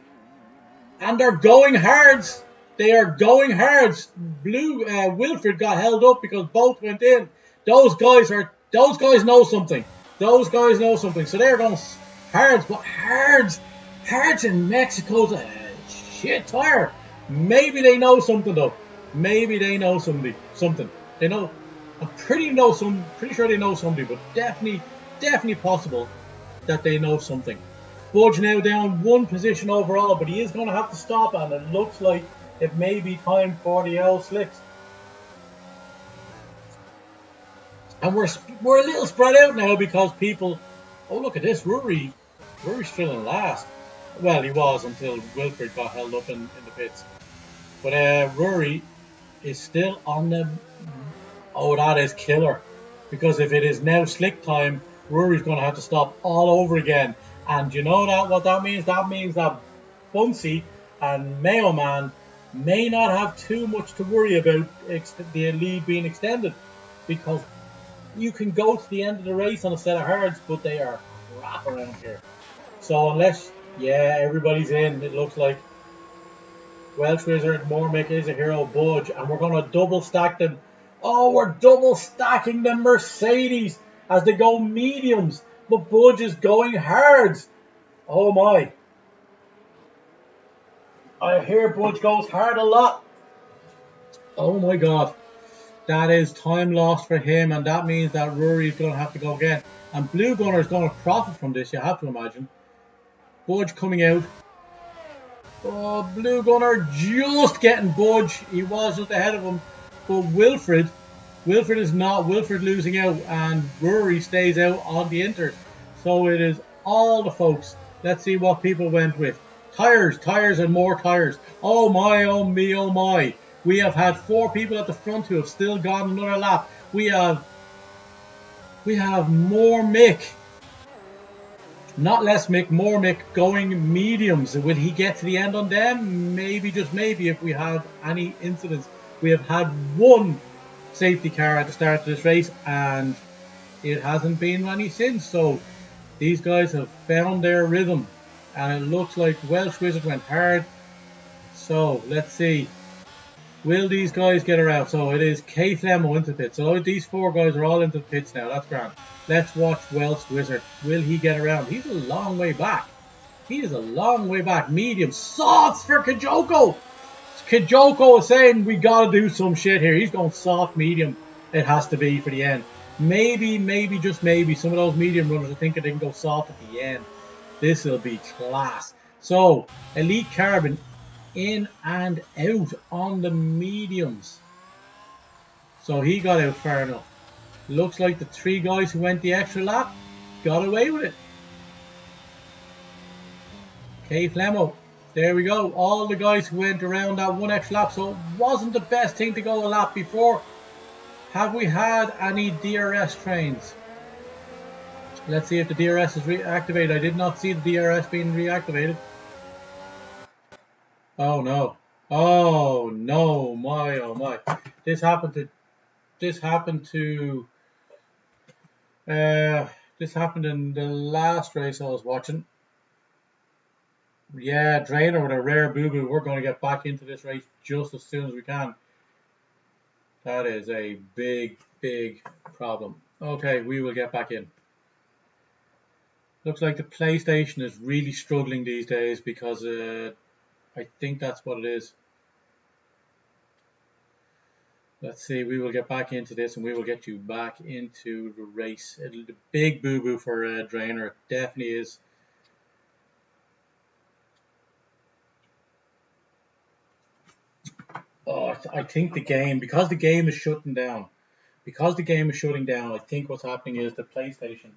And they're going hards. They are going hards. Wilfred got held up because both went in. Those guys know something. So they're going hards, but hards in Mexico's a shit tire. Maybe they know something though. Maybe they know something. They know. I'm pretty sure they know somebody, but definitely possible that they know something. Budge now down one position overall, but he is going to have to stop, and it looks like it may be time for the L slicks. And we're a little spread out now because people. Oh, look at this, Rory's still in last. Well, he was until Wilfred got held up in the pits. But Rory is still on the. Oh, that is killer. Because if it is now slick time, Rory's going to have to stop all over again. And you know what that means? That means that Bunsey and Mayo Man may not have too much to worry about the lead being extended. Because you can go to the end of the race on a set of hards, but they are crap around here. So everybody's in, it looks like. Welsh Wizard, Mormick is a hero, Budge, and we're going to double stack them. Oh, we're double stacking the Mercedes as they go mediums, but Budge is going hards. Oh my. I hear Budge goes hard a lot. Oh my god. That is time lost for him, and that means that Rory is going to have to go again. And Blue Gunner is going to profit from this, you have to imagine. Budge coming out. Oh, Blue Gunner just getting Budge. He was just ahead of him. But Wilfred is not. Wilfred losing out, and Rory stays out on the inters. So it is all the folks. Let's see what people went with. Tires, and more tires. Oh my, oh me, oh my. We have had 4 people at the front who have still gone another lap. We have more Mick. Not less Mick, more Mick going mediums. Will he get to the end on them? Maybe, just maybe, if we have any incidents. We have had 1 safety car at the start of this race, and it hasn't been any since. So these guys have found their rhythm, and it looks like Welsh Wizard went hard. So let's see. Will these guys get around? So it is K Flemo into the pit. So these 4 guys are all into the pits now. That's grand. Let's watch Welsh Wizard. Will he get around? He's a long way back. Medium. Softs for Kijoko. Kijoko is saying we got to do some shit here. He's going soft medium. It has to be for the end. Maybe, just maybe, some of those medium runners are thinking they can go soft at the end. This will be class. So, Elite Carbon in and out on the mediums. So he got out far enough. Looks like the 3 guys who went the extra lap got away with it. K Flemo. There we go. All the guys who went around that 1 extra lap. So it wasn't the best thing to go a lap before. Have we had any DRS trains? Let's see if the DRS is reactivated. I did not see the DRS being reactivated. Oh no. Oh no, my oh my. This happened in the last race I was watching. Yeah, Drainer with a rare boo-boo. We're going to get back into this race just as soon as we can. That is a big problem. Okay, we will get back in. Looks like the PlayStation is really struggling these days because I think that's what it is. Let's see, we will get back into this and we will get you back into the race. The big boo-boo for Drainer. It definitely is. Oh, I think because the game is shutting down. I think what's happening is the PlayStation,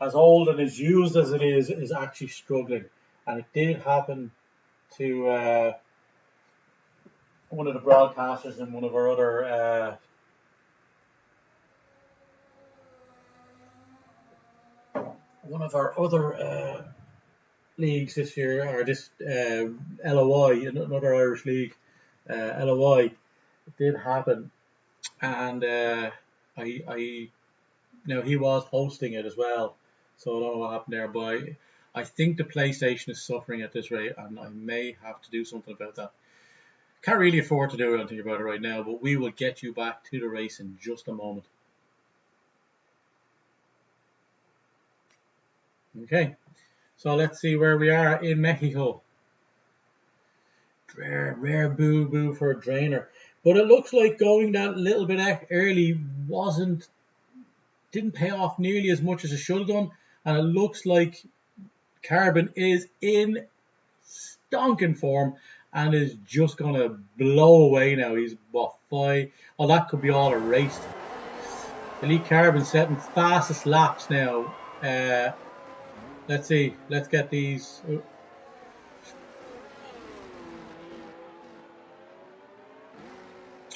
as old and as used as it is actually struggling. And it did happen to one of the broadcasters in one of our other leagues this year, or this LOI, another Irish league, LOI, did happen, and I now he was hosting it as well, so I don't know what happened there, but I think the PlayStation is suffering at this rate, and I may have to do something about that. Can't really afford to do anything about it right now, but we will get you back to the race in just a moment. Okay, so let's see where we are in Mexico. Rare boo for a drainer. But it looks like going that little bit early didn't pay off nearly as much as it should have done. And it looks like Carbon is in stonking form and is just going to blow away now. He's, what, 5? Oh, that could be all erased. Elite Carbon setting fastest laps now. Let's see. Let's get these.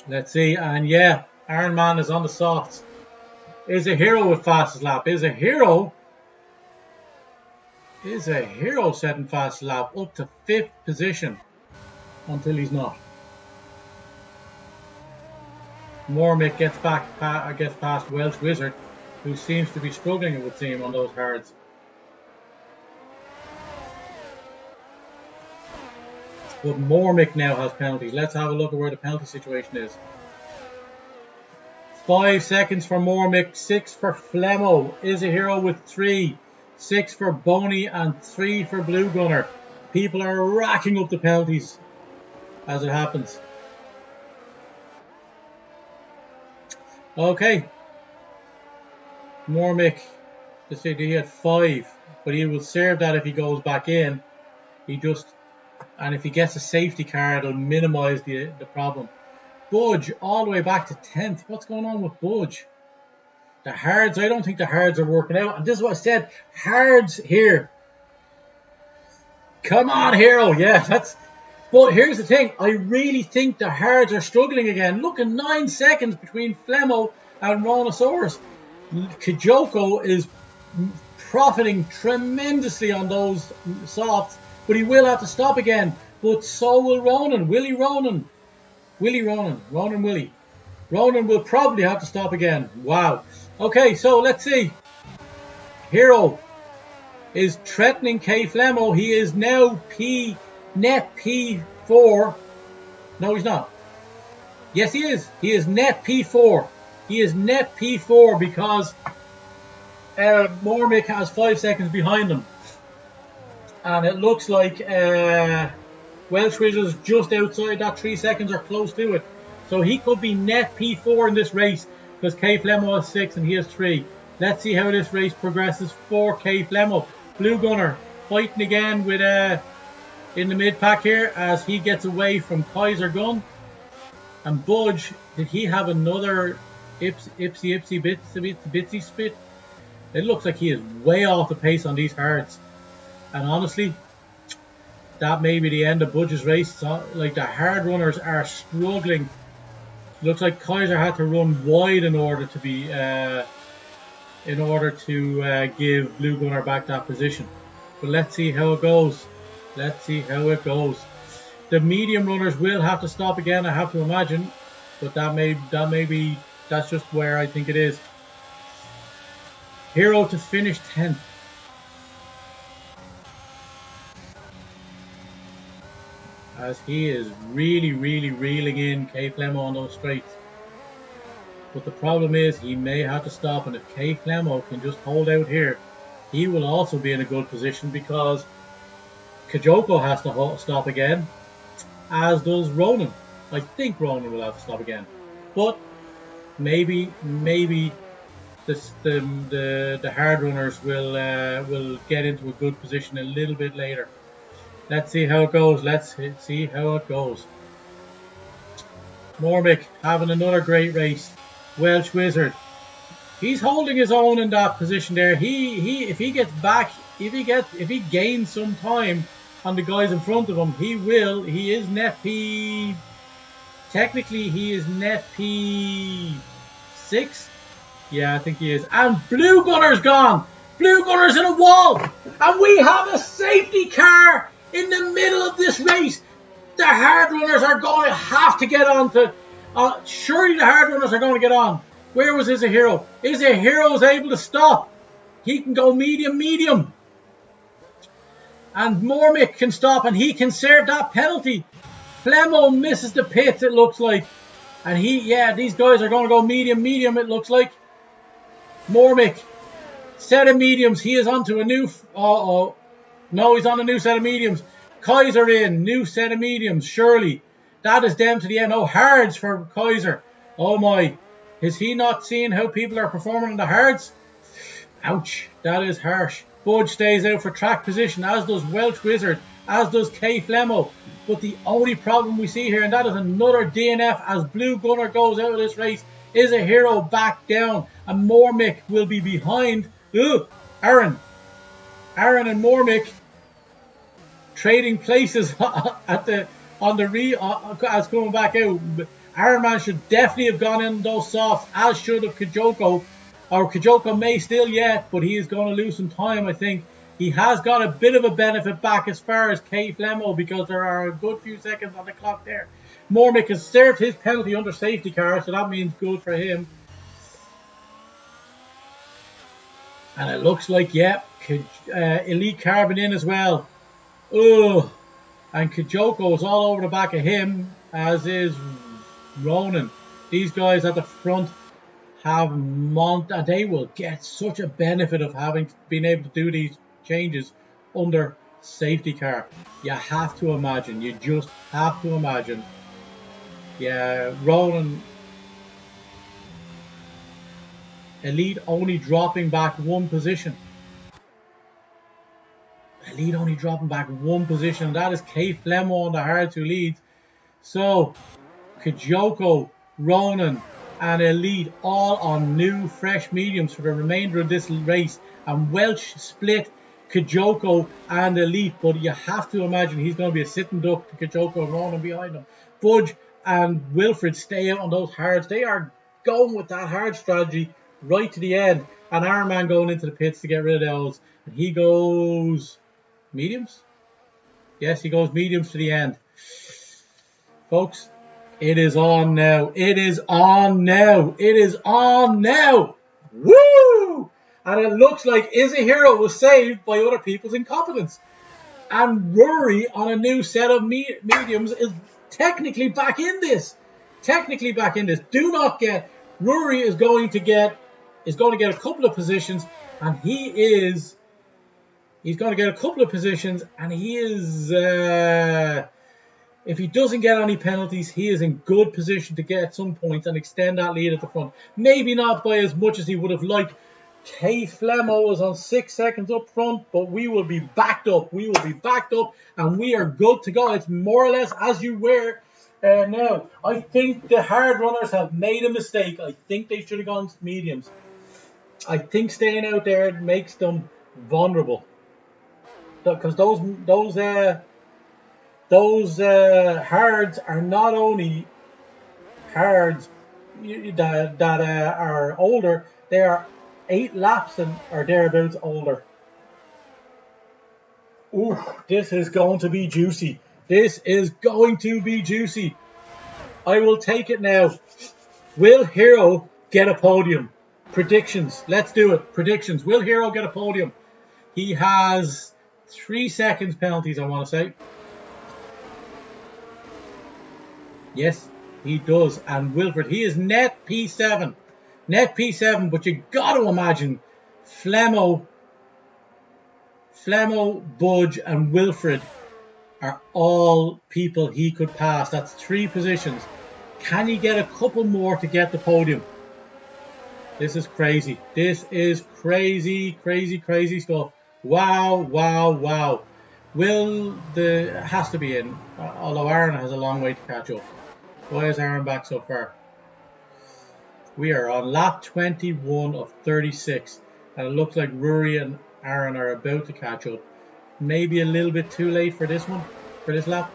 Let's see. And yeah, Iron Man is on the softs. Is a hero with fastest lap. Is a hero setting fastest lap up to 5th position until he's not. Mormick gets past Welsh Wizard, who seems to be struggling, it would seem, on those hards. But Mormick now has penalties. Let's have a look at where the penalty situation is. 5 seconds for Mormick, 6 for Flemmo. Is a hero with 3, 6 for Boney, and 3 for Blue Gunner. People are racking up the penalties as it happens. Okay. Mormick, let's say he had 5, but he will serve that if he goes back in. And if he gets a safety car, it'll minimise the problem. Budge all the way back to 10th. What's going on with Budge? The hards, I don't think the hards are working out. And this is what I said. Hards here. Come on, hero. Yeah, but here's the thing. I really think the hards are struggling again. Look at 9 seconds between Flemmo and Rhinosaurus. Kijoko is profiting tremendously on those softs, but he will have to stop again. But so will Ronan. Ronan will probably have to stop again. Wow. Okay, so let's see. Hero is threatening K Flemmo. He is now net P4. No, he's not. Yes, he is. He is net P4. He is net P4 because Mormick has 5 seconds behind him. And it looks like Welsh Wizard's just outside that 3 seconds or close to it. So he could be net P4 in this race because K Flemmo has 6 and he has 3. Let's see how this race progresses for K Flemmo. Blue Gunner fighting again with in the mid pack here as he gets away from Kaiser Gun. And Budge, did he have another bitsy spit? It looks like he is way off the pace on these hards. And honestly, that may be the end of Budge's race. So, like, the hard runners are struggling. Looks like Kaiser had to run wide in order to be give Blue Gunner back that position. But let's see how it goes. The medium runners will have to stop again, I have to imagine. But that's just where I think it is. Hero to finish 10th. As he is really reeling in K Flemmo on those straights. But the problem is he may have to stop, and if K Flemmo can just hold out here, he will also be in a good position because Kijoko has to stop again, as does Ronan. I think Ronan will have to stop again. But maybe the hard runners will get into a good position a little bit later. Let's see how it goes. Mormick having another great race. Welsh Wizard, he's holding his own in that position there. If he gets back, if he gains some time on the guys in front of him, he will. He is net P. Technically, he is net P6. Yeah, I think he is. And Blue Gunner's gone. Blue Gunner's in a wall. And we have a safety car in the middle of this race. The hard runners are going to have to get on to... surely the hard runners are going to get on. Where was Is a Hero? Is a Hero is able to stop. He can go medium. And Mormick can stop and he can serve that penalty. Flemo misses the pits, it looks like. And these guys are going to go medium, it looks like. Mormick, set of mediums. He is onto a new... No, he's on a new set of mediums. Kaiser in, new set of mediums, surely. That is them to the end. Oh, hards for Kaiser. Oh my. Is he not seeing how people are performing in the hards? Ouch, that is harsh. Budge stays out for track position, as does Welsh Wizard, as does K Flemo. But the only problem we see here, and that is another DNF as Blue Gunner goes out of this race, Is a Hero back down. And Mormick will be behind. Aaron and Mormick trading places as coming back out. Iron Man should definitely have gone in those softs, as should have Kijoko. Or Kijoko may still yet, but he is going to lose some time, I think. He has got a bit of a benefit back as far as K Flemo, because there are a good few seconds on the clock there. Mormick has served his penalty under safety car, so that means good for him. And it looks like, Elite Carbon in as well. Oh, and Kijoko is all over the back of him, as is Ronan. These guys at the front have they will get such a benefit of having been able to do these changes under safety car. You have to imagine. You just have to imagine. Yeah, Ronan. Elite only dropping back one position. Elite only dropping back one position. That is K Flemo on the hard two leads. So, Kijoko, Ronan, and Elite all on new fresh mediums for the remainder of this race. And Welsh split Kijoko and Elite. But you have to imagine he's going to be a sitting duck to Kijoko and Ronan behind him. Budge and Wilfred stay out on those hards. They are going with that hard strategy right to the end. And Iron Man going into the pits to get rid of those. And he goes mediums? Yes, he goes mediums to the end. Folks, it is on now. It is on now. It is on now. Woo! And it looks like Is a Hero was saved by other people's incompetence. And Rory on a new set of mediums is technically back in this. Do not get... Rory is going to get a couple of positions, and he's going to get a couple of positions, and he is... if he doesn't get any penalties, he is in good position to get some points and extend that lead at the front. Maybe not by as much as he would have liked. K Flemo is on 6 seconds up front, but we will be backed up. And we are good to go. It's more or less as you were now. I think the hard runners have made a mistake. I think they should have gone mediums. I think staying out there makes them vulnerable. Because those hards are not only hards that are older, they are 8 laps or thereabouts older. Ooh, this is going to be juicy. I will take it now. Will Hero get a podium? Predictions. Let's do it. Predictions. Will Hero get a podium? He has 3 seconds penalties, I want to say. Yes, he does. And Wilfred, he is net P7. But you got to imagine Flemo, Budge, and Wilfred are all people he could pass. That's 3 positions. Can he get a couple more to get the podium? This is crazy. Crazy stuff. Wow. Has to be in. Although Aaron has a long way to catch up. Why is Aaron back so far? We are on lap 21 of 36. And it looks like Rory and Aaron are about to catch up. Maybe a little bit too late for this one, for this lap.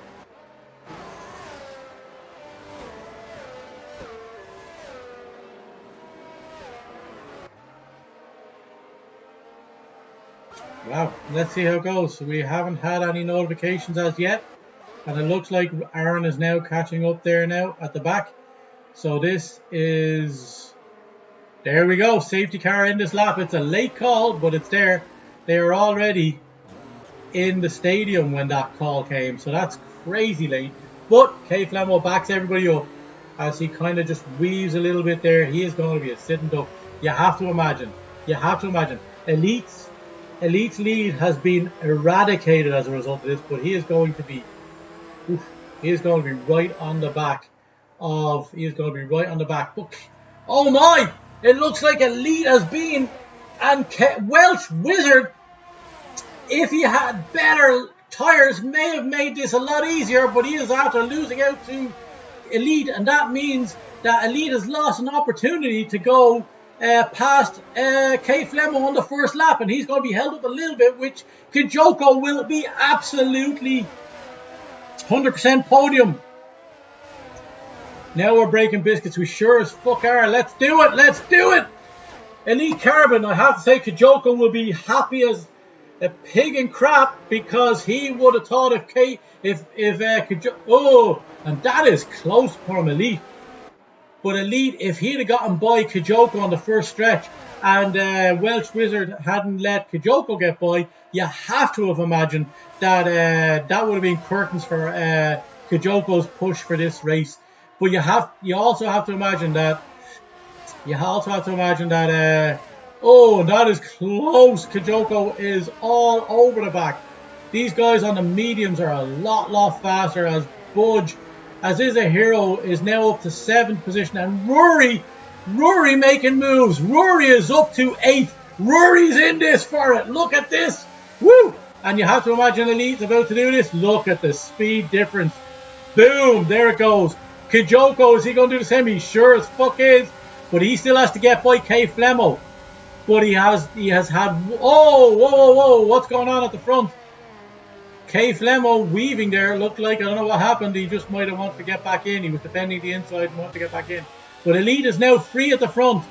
Wow, let's see how it goes. We haven't had any notifications as yet. And it looks like Aaron is now catching up there now at the back. So this is... There we go. Safety car in this lap. It's a late call, but it's there. They are already in the stadium when that call came. So that's crazy late. But K Flamo backs everybody up as he kind of just weaves a little bit there. He is going to be a sitting duck. You have to imagine. You have to imagine. Elite's lead has been eradicated as a result of this, but he is going to be... Oof, he is going to be right on the back of... He is going to be right on the back. But, oh my! It looks like Elite has been... And Welsh Wizard, if he had better tyres, may have made this a lot easier, but he is after losing out to Elite, and that means that Elite has lost an opportunity to go past K Flemo on the first lap, and he's going to be held up a little bit, which Kijoko will be absolutely 100% podium. Now we're breaking biscuits. We sure as fuck are. Let's do it. Let's do it. Elite Carbon, I have to say, Kijoko will be happy as a pig in crap because he would have thought if Kijoko... Oh, and that is close for Elite. But Elite, if he'd have gotten by Kijoko on the first stretch and Welsh Wizard hadn't let Kijoko get by, you have to have imagined that that would have been curtains for Kijoko's push for this race. But you also have to imagine that oh, that is close. Kijoko is all over the back. These guys on the mediums are a lot faster as Budge, as is a hero, is now up to 7th position. And Rory making moves. Rory is up to 8th. Rory's in this for it. Look at this. Woo! And you have to imagine Elite's about to do this. Look at the speed difference. Boom, there it goes. Kijoko, is he going to do the same? He sure as fuck is. But he still has to get by K Flemo. But he has had... whoa, what's going on at the front? K Flemo weaving there. Looked like, I don't know what happened. He just might have wanted to get back in. He was defending the inside and wanted to get back in. But Elite is now free at the front.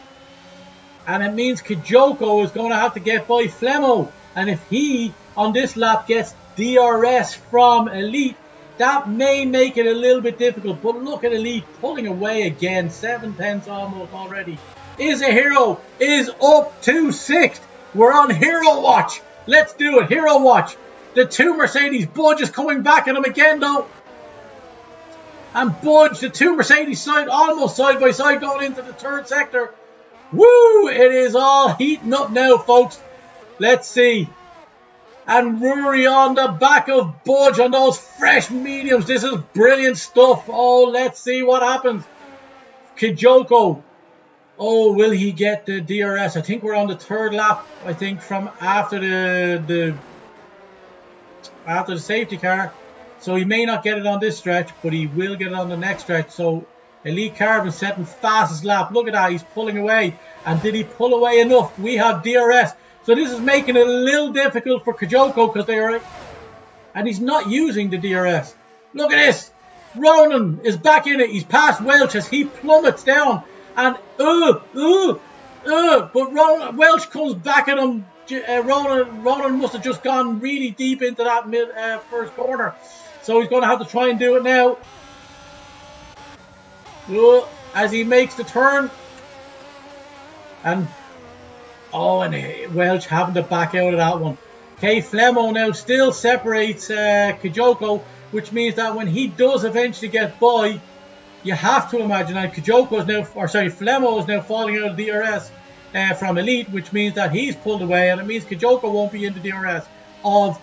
And it means Kijoko is going to have to get by Flemo. And if he, on this lap, gets DRS from Elite, that may make it a little bit difficult. But look at Elite pulling away again. 7/10 almost already. Is a hero. Is up to 6th. We're on Hero Watch. Let's do it. Hero Watch. The 2 Mercedes. Budge is coming back at him again though. And Budge, the 2 Mercedes almost side by side going into the 3rd sector. Woo! It is all heating up now, folks. Let's see. And Rory on the back of Budge on those fresh mediums. This is brilliant stuff. Oh, let's see what happens. Kijoko. Oh, will he get the DRS? I think we're on the 3rd lap. I think from after the safety car. So he may not get it on this stretch, but he will get it on the next stretch. So Elite Carbon setting fastest lap. Look at that. He's pulling away. And did he pull away enough? We have DRS. So this is making it a little difficult for Kijoko because they are... And he's not using the DRS. Look at this. Ronan is back in it. He's past Welch as he plummets down. And, but Welch comes back at him. Ronan must have just gone really deep into that first corner. So he's going to have to try and do it now. As he makes the turn. And... Oh, and Welch having to back out of that one. K Flemo now still separates Kijoko, which means that when he does eventually get by, you have to imagine that Flemo is now falling out of DRS from Elite, which means that he's pulled away, and it means Kijoko won't be in the DRS of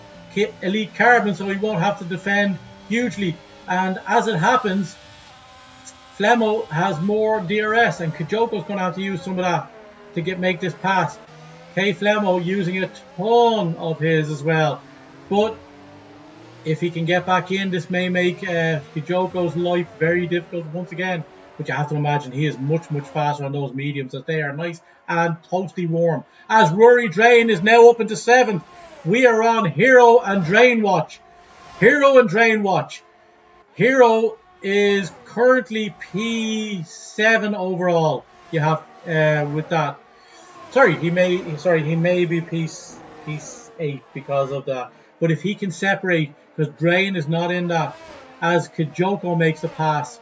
Elite Carbon, so he won't have to defend hugely. And as it happens, Flemo has more DRS, and Kijoko's going to have to use some of that to make this pass. K Flemo using a ton of his as well. But if he can get back in, this may make Kijoko's life very difficult once again. But you have to imagine he is much faster on those mediums as they are nice and toasty warm. As Rory Drain is now up into 7th. We are on Hero and Drain Watch. Hero and Drain Watch. Hero is currently P7 overall. You have with that. Sorry, he may be P6 8 because of that. But if he can separate, because Drain is not in that, as Kijoko makes the pass,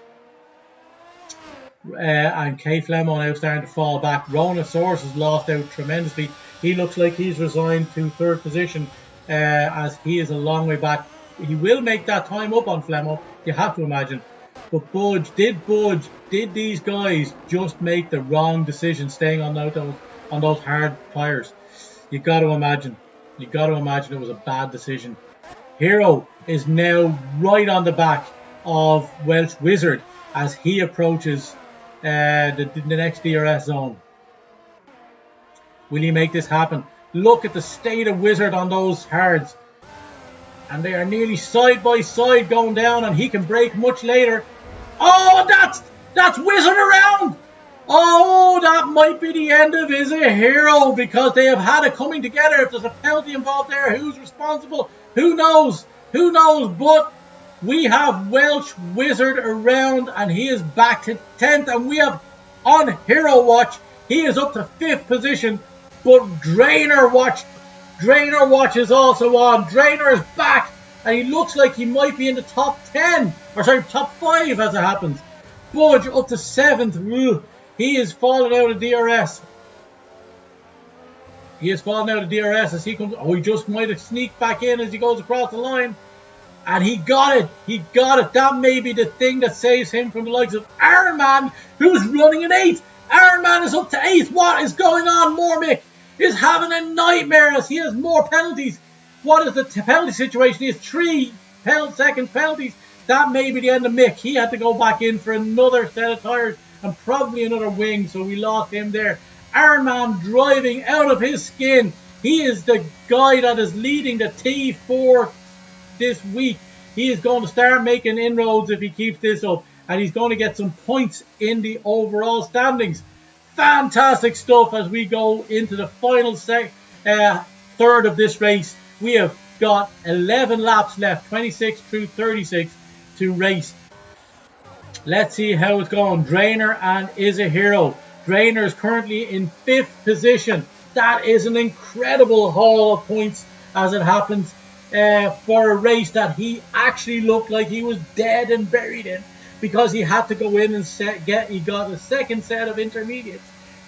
and K Flemo now starting to fall back. Ronasaurus has lost out tremendously. He looks like he's resigned to third position, as he is a long way back. He will make that time up on Flemo, you have to imagine. But Budge, did these guys just make the wrong decision staying on those hard tires? You got to imagine. You got to imagine it was a bad decision. Hero is now right on the back of Welsh Wizard as he approaches the next DRS zone. Will he make this happen? Look at the state of Wizard on those hards. And they are nearly side by side going down, and he can brake much later. Oh, that's Wizard around! Oh, that might be the end of Is a Hero, because they have had a coming together. If there's a penalty involved there, who's responsible? Who knows? Who knows? But we have Welsh Wizard around, and he is back to 10th, and we have on Hero Watch, he is up to 5th position, but Drainer Watch is also on. Drainer is back, and he looks like he might be in the top 10, or sorry, top 5 as it happens. Budge up to 7th. He is falling out of DRS. He is falling out of DRS as he comes. Oh, he just might have sneaked back in as he goes across the line. And he got it. He got it. That may be the thing that saves him from the likes of Iron Man, who's running an 8. Iron Man is up to 8th. What is going on? Mormick is having a nightmare as he has more penalties. What is the penalty situation? He has 3 second penalties. That may be the end of Mick. He had to go back in for another set of tyres and probably another wing, so we lost him there. Iron Man driving out of his skin. He is the guy that is leading the T4 this week. He is going to start making inroads if he keeps this up, and he's going to get some points in the overall standings. Fantastic stuff as we go into the final third of this race. We have got 11 laps left, 26 through 36 to race. Let's see how it's going. Drainer and Is a Hero. Drainer is currently in 5th position. That is an incredible haul of points as it happens for a race that he actually looked like he was dead and buried in, because he had to go in and he got a second set of intermediates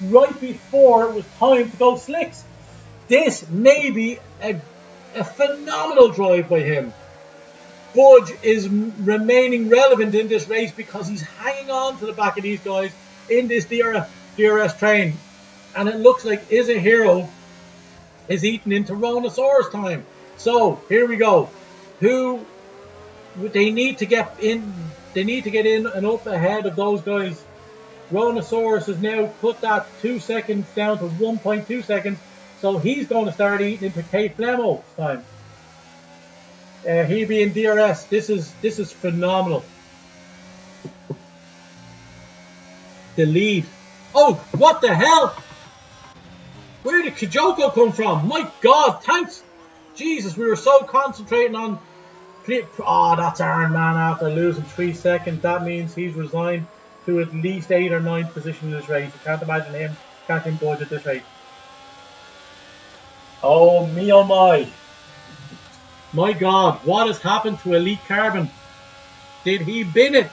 right before it was time to go slicks. This may be a phenomenal drive by him. Budge is remaining relevant in this race because he's hanging on to the back of these guys in this DRS train. And it looks like Is a Hero is eating into Ronasaurus time. So here we go. They need to get in and up ahead of those guys. Ronasaurus has now put that 2 seconds down to 1.2 seconds. So he's going to start eating into K Flemo's time. He being DRS. This is phenomenal. The lead. Oh, what the hell? Where did Kijoko come from? My God, thanks. Jesus, we were so concentrating on... Oh, that's Iron Man after losing 3 seconds. That means he's resigned to at least 8th or 9th position in this race. You can't imagine him catching Budge at this rate. Oh me, oh my. My God, what has happened to Elite Carbon? Did he bin it?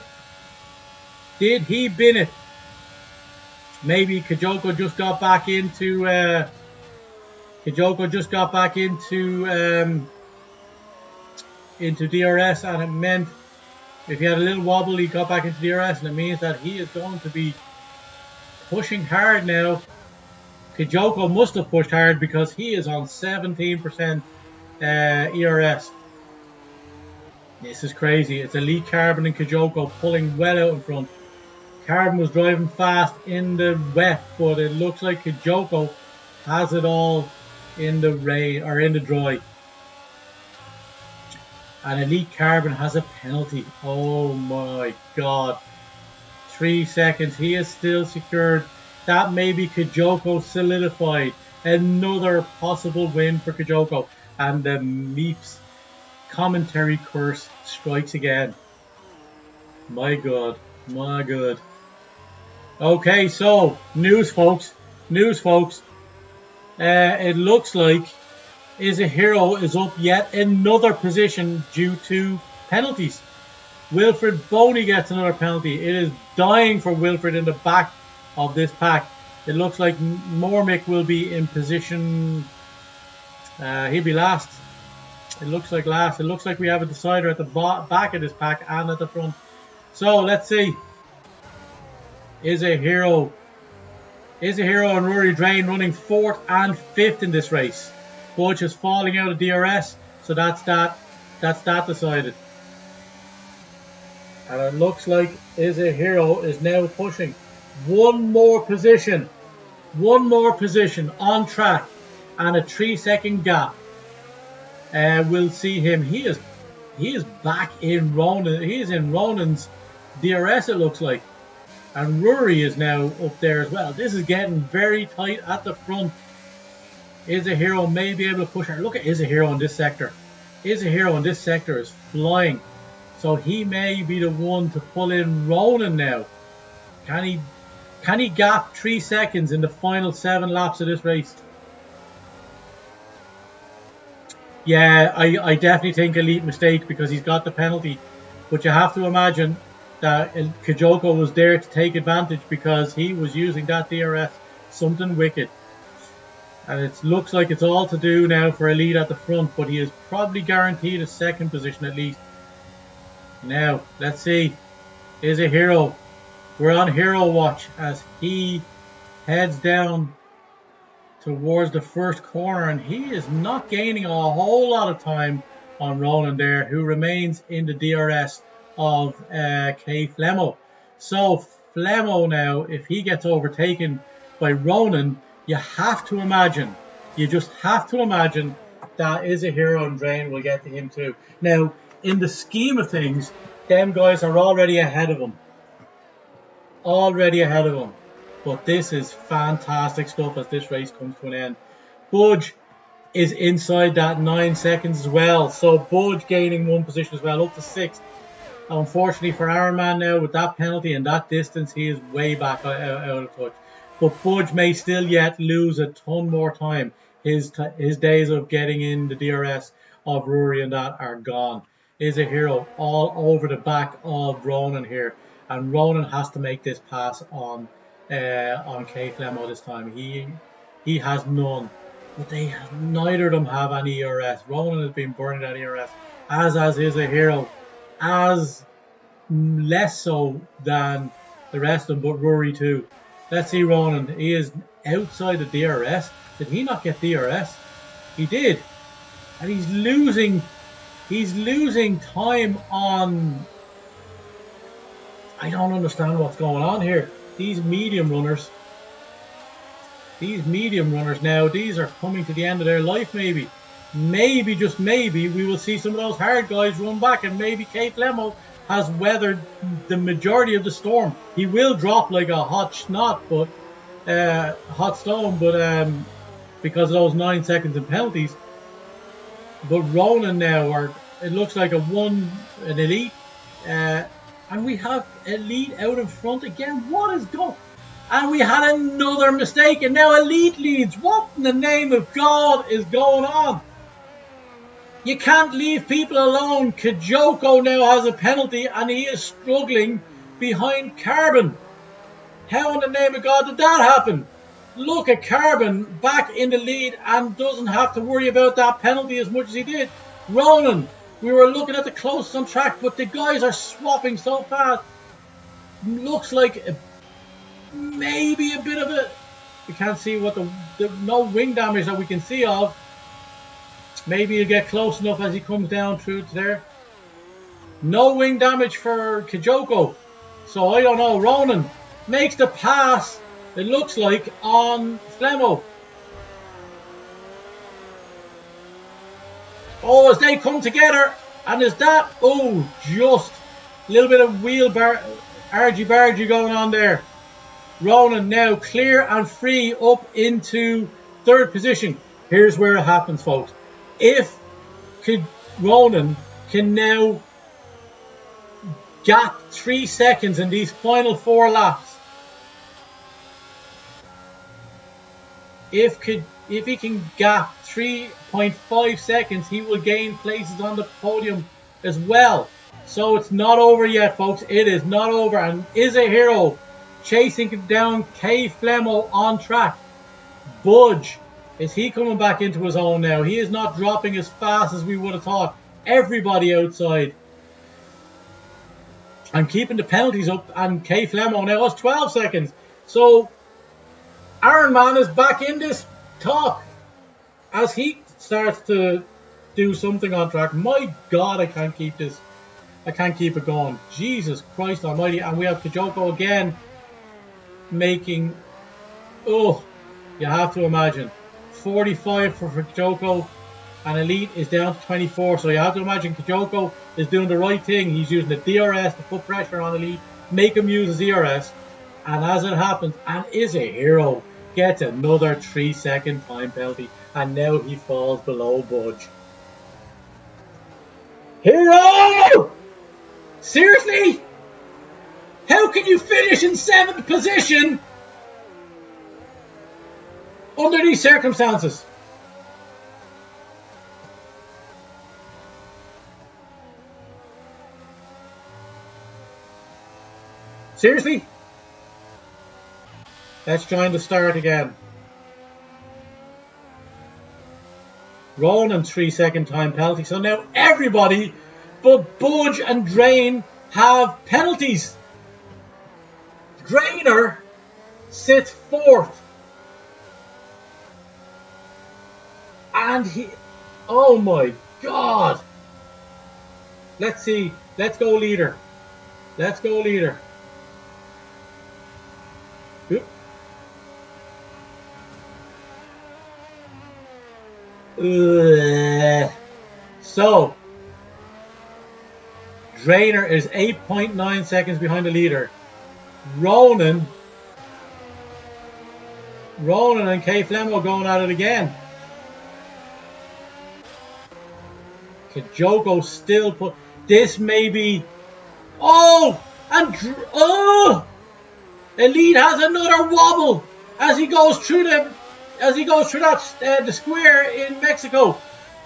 Did he bin it? Maybe Kijoko just got back into into DRS, and it meant if he had a little wobble, he got back into DRS, and it means that he is going to be pushing hard now. Kijoko must have pushed hard because he is on 17% ERS. This is crazy. It's Elite Carbon and Kijoko pulling well out in front. Carbon was driving fast in the wet, but it looks like Kijoko has it all in the rain or in the dry. And Elite Carbon has a penalty. Oh my God. 3 seconds. He is still secured. That may be Kijoko solidified. Another possible win for Kijoko. And the Meeps commentary curse strikes again. My God. My God. Okay, so news, folks. News, folks. It looks like Is a Hero is up yet another position due to penalties. Wilfred Boney gets another penalty. It is dying for Wilfred in the back of this pack. It looks like Mormick will be in position. He'll be last. It looks like last. It looks like we have a decider at the back of this pack and at the front. So let's see. Is a Hero and Rory Drain running 4th and 5th in this race. Budge is falling out of DRS, so that's that decided. And it looks like Is a Hero is now pushing one more position on track, and a 3-second gap. We'll see him. He is back in Ronan. He is in Ronan's DRS, it looks like. And Rory is now up there as well. This is getting very tight at the front. Is a Hero may be able to push her. Look at Is a Hero in this sector. Is a Hero in this sector is flying. So he may be the one to pull in Ronan now. Can he gap 3 seconds in the final 7 laps of this race? Yeah, I definitely think Elite mistake because he's got the penalty. But you have to imagine that Kijoko was there to take advantage because he was using that DRS. Something wicked. And it looks like it's all to do now for Elite at the front, but he is probably guaranteed a 2nd position at least. Now, let's see. Is a Hero. We're on Hero watch as he heads down towards the first corner, and he is not gaining a whole lot of time on Ronan there, who remains in the DRS of K. Flemo. So Flemo now, if he gets overtaken by Ronan, you just have to imagine that Is a Hero and Drain will get to him too. Now, in the scheme of things, them guys are already ahead of him. But this is fantastic stuff as this race comes to an end. Budge is inside that 9 seconds as well. So Budge gaining 1 position as well, up to 6th. Unfortunately for Ironman now, with that penalty and that distance, he is way back out of touch. But Budge may still yet lose a ton more time. His days of getting in the DRS of Rory and that are gone. Is a Hero all over the back of Ronan here. And Ronan has to make this pass on K. Flemo this time. He has none. But neither of them have any ERS. Ronan has been burning that ERS. As Is a Hero. As less so than the rest of them, but Rory too. Let's see Ronan. He is outside the DRS. Did he not get DRS? He did. And he's losing time on... I don't understand what's going on here. These medium runners now, these are coming to the end of their life maybe. Maybe, just maybe, we will see some of those hard guys run back, and maybe Kate Flemo has weathered the majority of the storm. He will drop like a hot stone, but because of those 9 seconds in penalties. But Ronan now, it looks like an Elite, and we have Elite out in front again. What is going? And we had another mistake, and now Elite leads. What in the name of God is going on? You can't leave people alone. Kijoko now has a penalty, and he is struggling behind Carbon. How in the name of God did that happen? Look at Carbon back in the lead and doesn't have to worry about that penalty as much as he did. Ronan, we were looking at the closest on track, but the guys are swapping so fast. Looks like maybe a bit of a... We can't see what no wing damage that we can see of. Maybe he'll get close enough as he comes down through to there. No wing damage for Kijoko. So I don't know. Ronan makes the pass, it looks like, on Flemo. Oh, as they come together, and is that... Oh, just a little bit of wheel argy-bargy going on there. Ronan now clear and free up into 3rd position. Here's where it happens, folks. If Ronan can now gap 3 seconds in these final 4 laps, if if he can gap 3.5 seconds, he will gain places on the podium as well. So it's not over yet, folks. It is not over. And is a hero chasing down K Flemo on track. Budge, is he coming back into his own now? He is not dropping as fast as we would have thought. Everybody outside. And keeping the penalties up. And K Flemo now has 12 seconds. So Iron Man is back in this talk as he starts to do something on track. My God, I can't keep this. I can't keep it going. Jesus Christ almighty. And we have Kijoko again making... Oh, you have to imagine. 45 for Kijoko. And Elite is down to 24. So you have to imagine Kijoko is doing the right thing. He's using the DRS to put pressure on Elite. Make him use his DRS. And as it happens, and is a hero, gets another 3-second time penalty. And now he falls below Budge. Hero! Seriously? How can you finish in 7th position under these circumstances? Seriously? Let's join the start again. Ronan 3-second time penalty. So now everybody but Budge and Drain have penalties. Drainer sits 4th. And he... Oh my God. Let's see. Let's go leader. Let's go leader. Oop. So Drainer is 8.9 seconds behind the leader. Ronan and K Flemo going at it again. Kijoko still put... This may be... Oh! And... Oh! Elite has another wobble as he goes through the... As he goes through that the square in Mexico.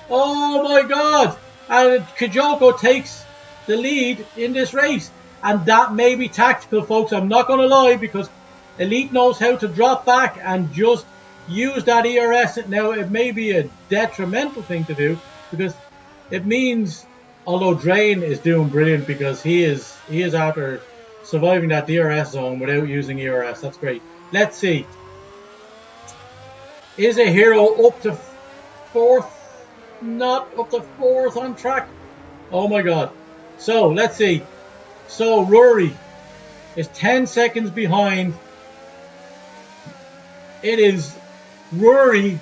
Oh my God! And Kijoko takes the lead in this race. And that may be tactical, folks. I'm not going to lie, because Elite knows how to drop back and just use that ERS. Now, it may be a detrimental thing to do, because it means, although Drain is doing brilliant because he is after surviving that DRS zone without using ERS. That's great. Let's see. Is a hero up to 4th? Not up to 4th on track. Oh my God. So let's see. So Rory is 10 seconds behind. It is... Rory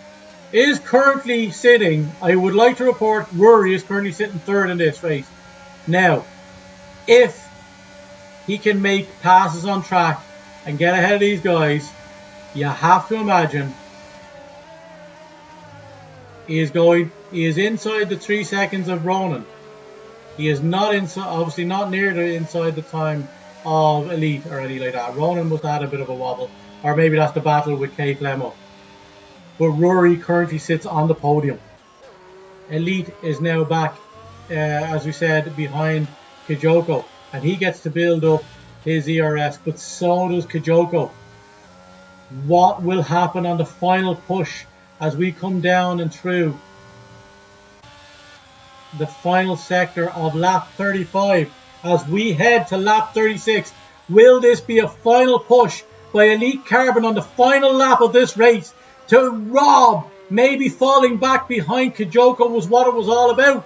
is currently sitting... I would like to report Rory is currently sitting 3rd in this race. Now, if he can make passes on track and get ahead of these guys, you have to imagine he is inside the 3 seconds of Ronan. He is not inside, obviously not near the inside the time of Elite or anything like that. Ronan must have had a bit of a wobble, or maybe that's the battle with K Flemo. But Rory currently sits on the podium. Elite is now back, as we said, behind Kijoko, and he gets to build up his ERS, but so does Kijoko. What will happen on the final push as we come down and through the final sector of lap 35 as we head to lap 36? Will this be a final push by Elite Carbon on the final lap of this race to rob? Maybe falling back behind Kijoko was what it was all about.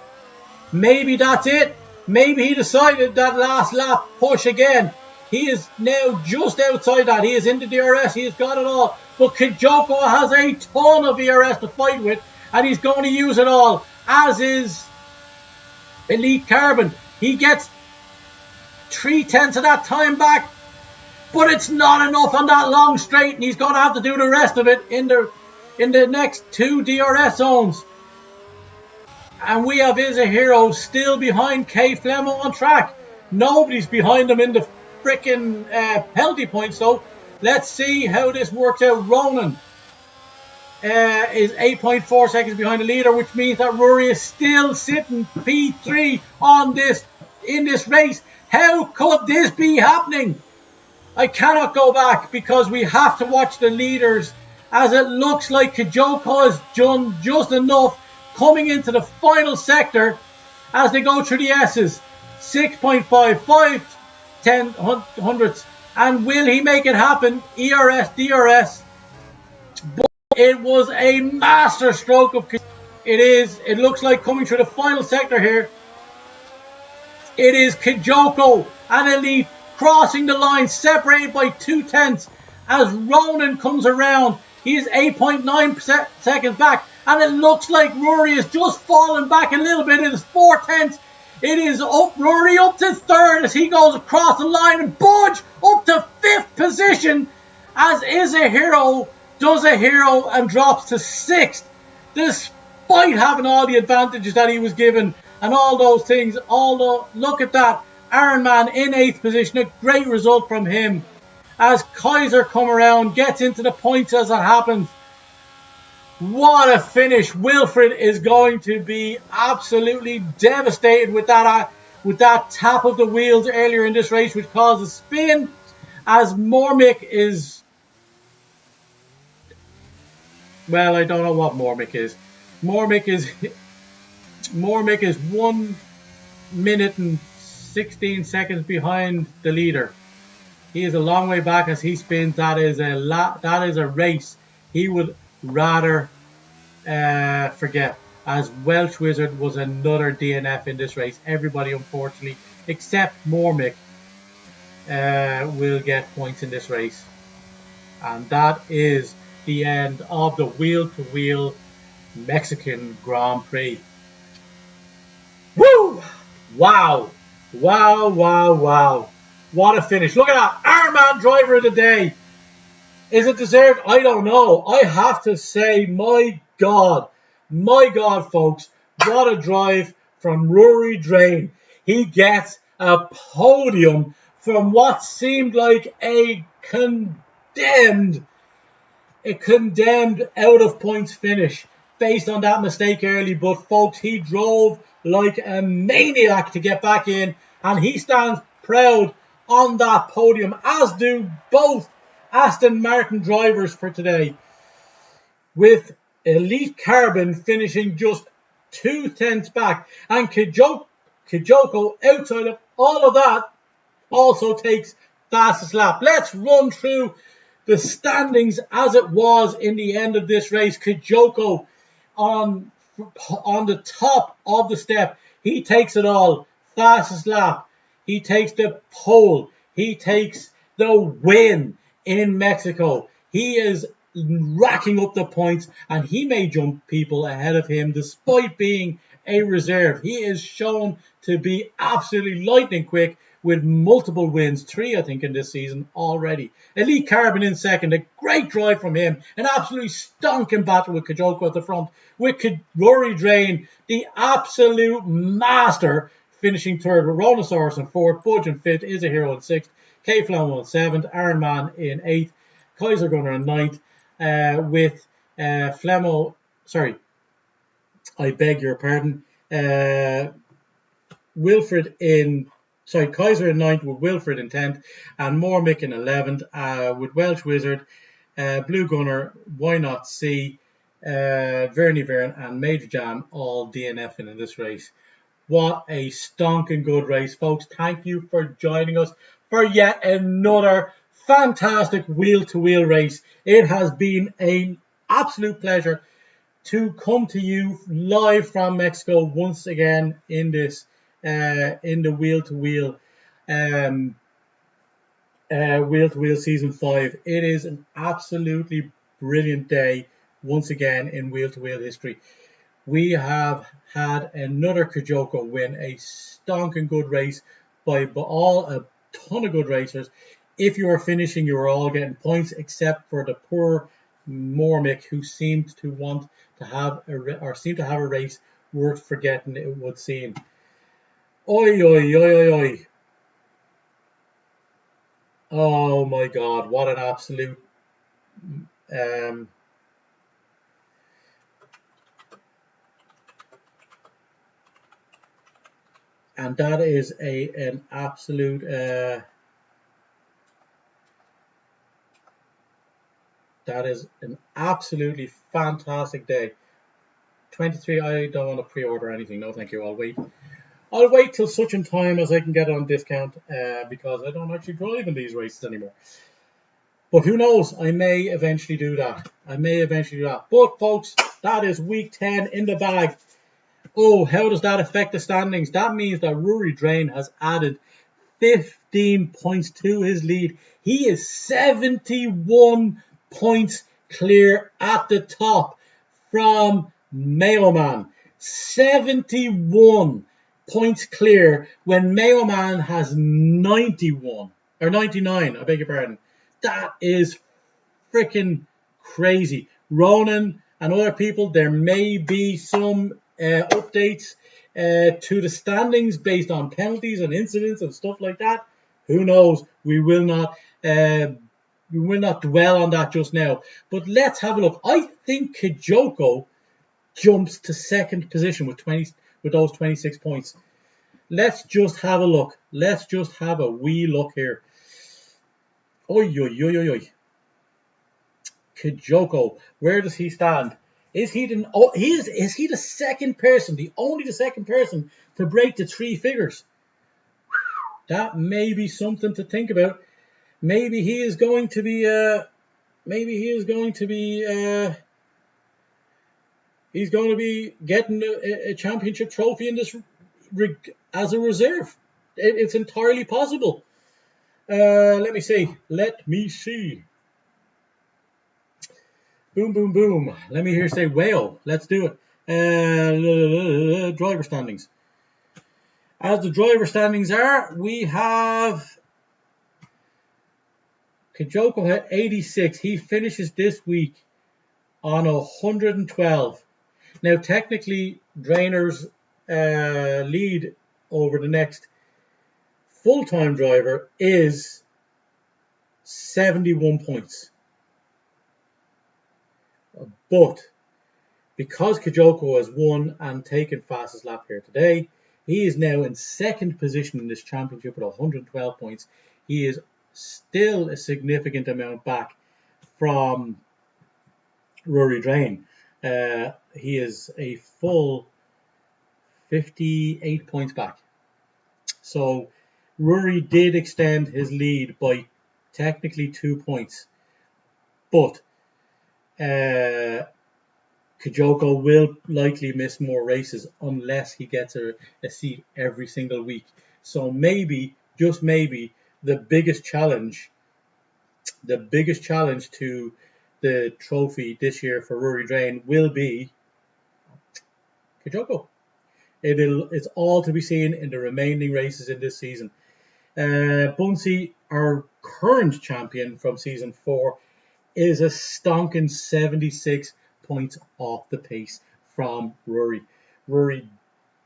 Maybe that's it. Maybe he decided that last lap push again. He is now just outside that. He is in the DRS. He has got it all. But Kijoko has a ton of DRS to fight with, and he's going to use it all, as is Elite Carbon. He gets 3/10 of that time back, but it's not enough on that long straight, and he's going to have to do the rest of it in the next 2 DRS zones. And we have Is a Hero still behind K Flemo on track. Nobody's behind him in the freaking penalty points, though. Let's see how this works out. Ronan is 8.4 seconds behind the leader, which means that Rory is still sitting P3 on this in this race. How could this be happening? I cannot go back because we have to watch the leaders, as it looks like Kijoko has done just enough coming into the final sector as they go through the S's. 6.55 10 hundredths. And will he make it happen? ERS, DRS. But it was a master stroke of it looks like coming through the final sector here. It is Kijoko and Elite crossing the line, separated by 0.2 as Ronan comes around. He is 8.9 seconds back, and it looks like Rory is just falling back a little bit. It is 0.4. It is up Rory up to third as he goes across the line, and Budge up to 5th position as Is a Hero does a hero and drops to 6th, despite having all the advantages that he was given and all those things. Although, look at that, Ironman in 8th position, a great result from him. As Kaiser come around, gets into the points as it happens. What a finish. Wilfred is going to be absolutely devastated with that tap of the wheels earlier in this race, which caused a spin, as Mormick is... Well, I don't know what Mormick is. Mormick is 1 minute and 16 seconds behind the leader. He is a long way back as he spins. That is a race he would rather forget. As Welsh Wizard was another DNF in this race. Everybody, unfortunately, except Mormick, will get points in this race. And that is the end of the wheel-to-wheel Mexican Grand Prix. Woo! Wow! Wow, wow, wow. What a finish. Look at that. Ironman driver of the day. Is it deserved? I don't know. I have to say, my God, folks, what a drive from Rory Drain. He gets a podium from what seemed like a condemned out of points finish based on that mistake early. But folks, he drove like a maniac to get back in, and he stands proud on that podium, as do both Aston Martin drivers for today, with Elite Carbon finishing just 0.2 back, and Kijoko outside of all of that also takes fastest lap. Let's run through the standings as it was in the end of this race. Kijoko on the top of the step. He takes it all. Fastest lap. He takes the pole. He takes the win in Mexico. He is racking up the points, and he may jump people ahead of him despite being a reserve. He is shown to be absolutely lightning quick with multiple wins, 3 I think in this season already. Elite Carbon in second, a great drive from him, an absolutely stonking battle with Kijoko at the front, with Rory Drain, the absolute master, finishing third, with Ronosaurus in fourth, Budge in fifth, Is a Hero in sixth, K-Flamo in seventh, Iron Man in eighth, Kaiser Gunner in ninth, with Flemo, sorry, I beg your pardon, Wilfred in, sorry, Kaiser in ninth with Wilfred in 10th, and Mormick in 11th, with Welsh Wizard, Blue Gunner, Why Not C, Vernie Vern, and Major Jam all DNFing in this race. What a stonking good race, folks. Thank you for joining us for yet another fantastic wheel-to-wheel race. It has been an absolute pleasure to come to you live from Mexico once again in this in the wheel-to-wheel wheel-to-wheel season 5. It is an absolutely brilliant day once again in wheel-to-wheel history. We have had another Kijoko win, a stonking good race by a ton of good racers. If you are finishing, you are all getting points, except for the poor Mormick, who seemed to want to have a race worth forgetting, it would seem. Oi, oi, oi, oi, oi. Oh my God, what an absolute and that is an absolute that is an absolutely fantastic day. 23. I don't want to pre-order anything. No, thank you. I'll wait till such a time as I can get on discount because I don't actually drive in these races anymore. But who knows? I may eventually do that. But folks, that is week 10 in the bag. Oh, how does that affect the standings? That means that Rory Drain has added 15 points to his lead. He is 71 points clear at the top from Mayo Man. 71 points clear when Mayo Man has 91 or 99. I beg your pardon. That is freaking crazy. Ronan and other people, there may be some updates to the standings based on penalties and incidents and stuff like that. Who knows? We will not dwell on that just now. But let's have a look. I think Kijoko jumps to second position with those 26 points. Let's just have a look. Let's just have a wee look here. Oi, oi, oi, oi, oi. Kijoko, where does he stand? Is he the second person, only the second person to break the 3 figures? That may be something to think about. Maybe he is going to be he's going to be getting a championship trophy in this as a reserve. It's entirely possible. Let me see. Boom, boom, boom. Let me hear say whale. Let's do it. Driver standings. As the driver standings are, we have Kijoko at 86. He finishes this week on 112. Now, technically, Drainer's lead over the next full-time driver is 71 points. But because Kijoko has won and taken fastest lap here today, he is now in second position in this championship with 112 points. He is still a significant amount back from Rory Drain. He is a full 58 points back. So Rory did extend his lead by technically 2 points. But Kijoko will likely miss more races unless he gets a seat every single week. So maybe, just maybe, the biggest challenge to the trophy this year for Rory Drain will be Kijoko. It's all to be seen in the remaining races in this season. Bunsey, our current champion from season 4, is a stonking 76 points off the pace from Rory. Rory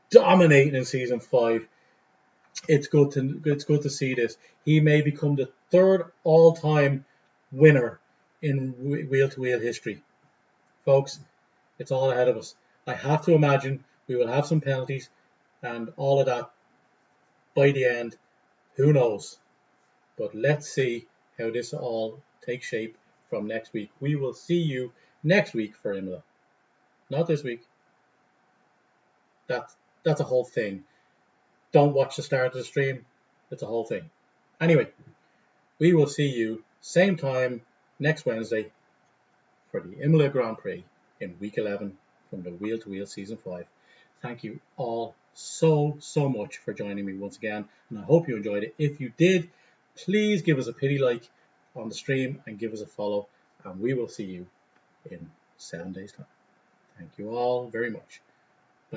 dominating in season 5. It's good to see this. He may become the 3rd all-time winner in wheel-to-wheel history. Folks, it's all ahead of us. I have to imagine we will have some penalties and all of that by the end. Who knows? But let's see how this all takes shape from next week. We will see you next week for Emilia. Not this week. That's a whole thing. Don't watch the start of the stream. It's a whole thing. Anyway, we will see you same time next Wednesday for the Emilia Grand Prix in week 11 from the Wheel to Wheel season 5. Thank you all so much for joining me once again, and I hope you enjoyed it. If you did, please give us a pity like on the stream and give us a follow, and we will see you in 7 days time. Thank you all very much.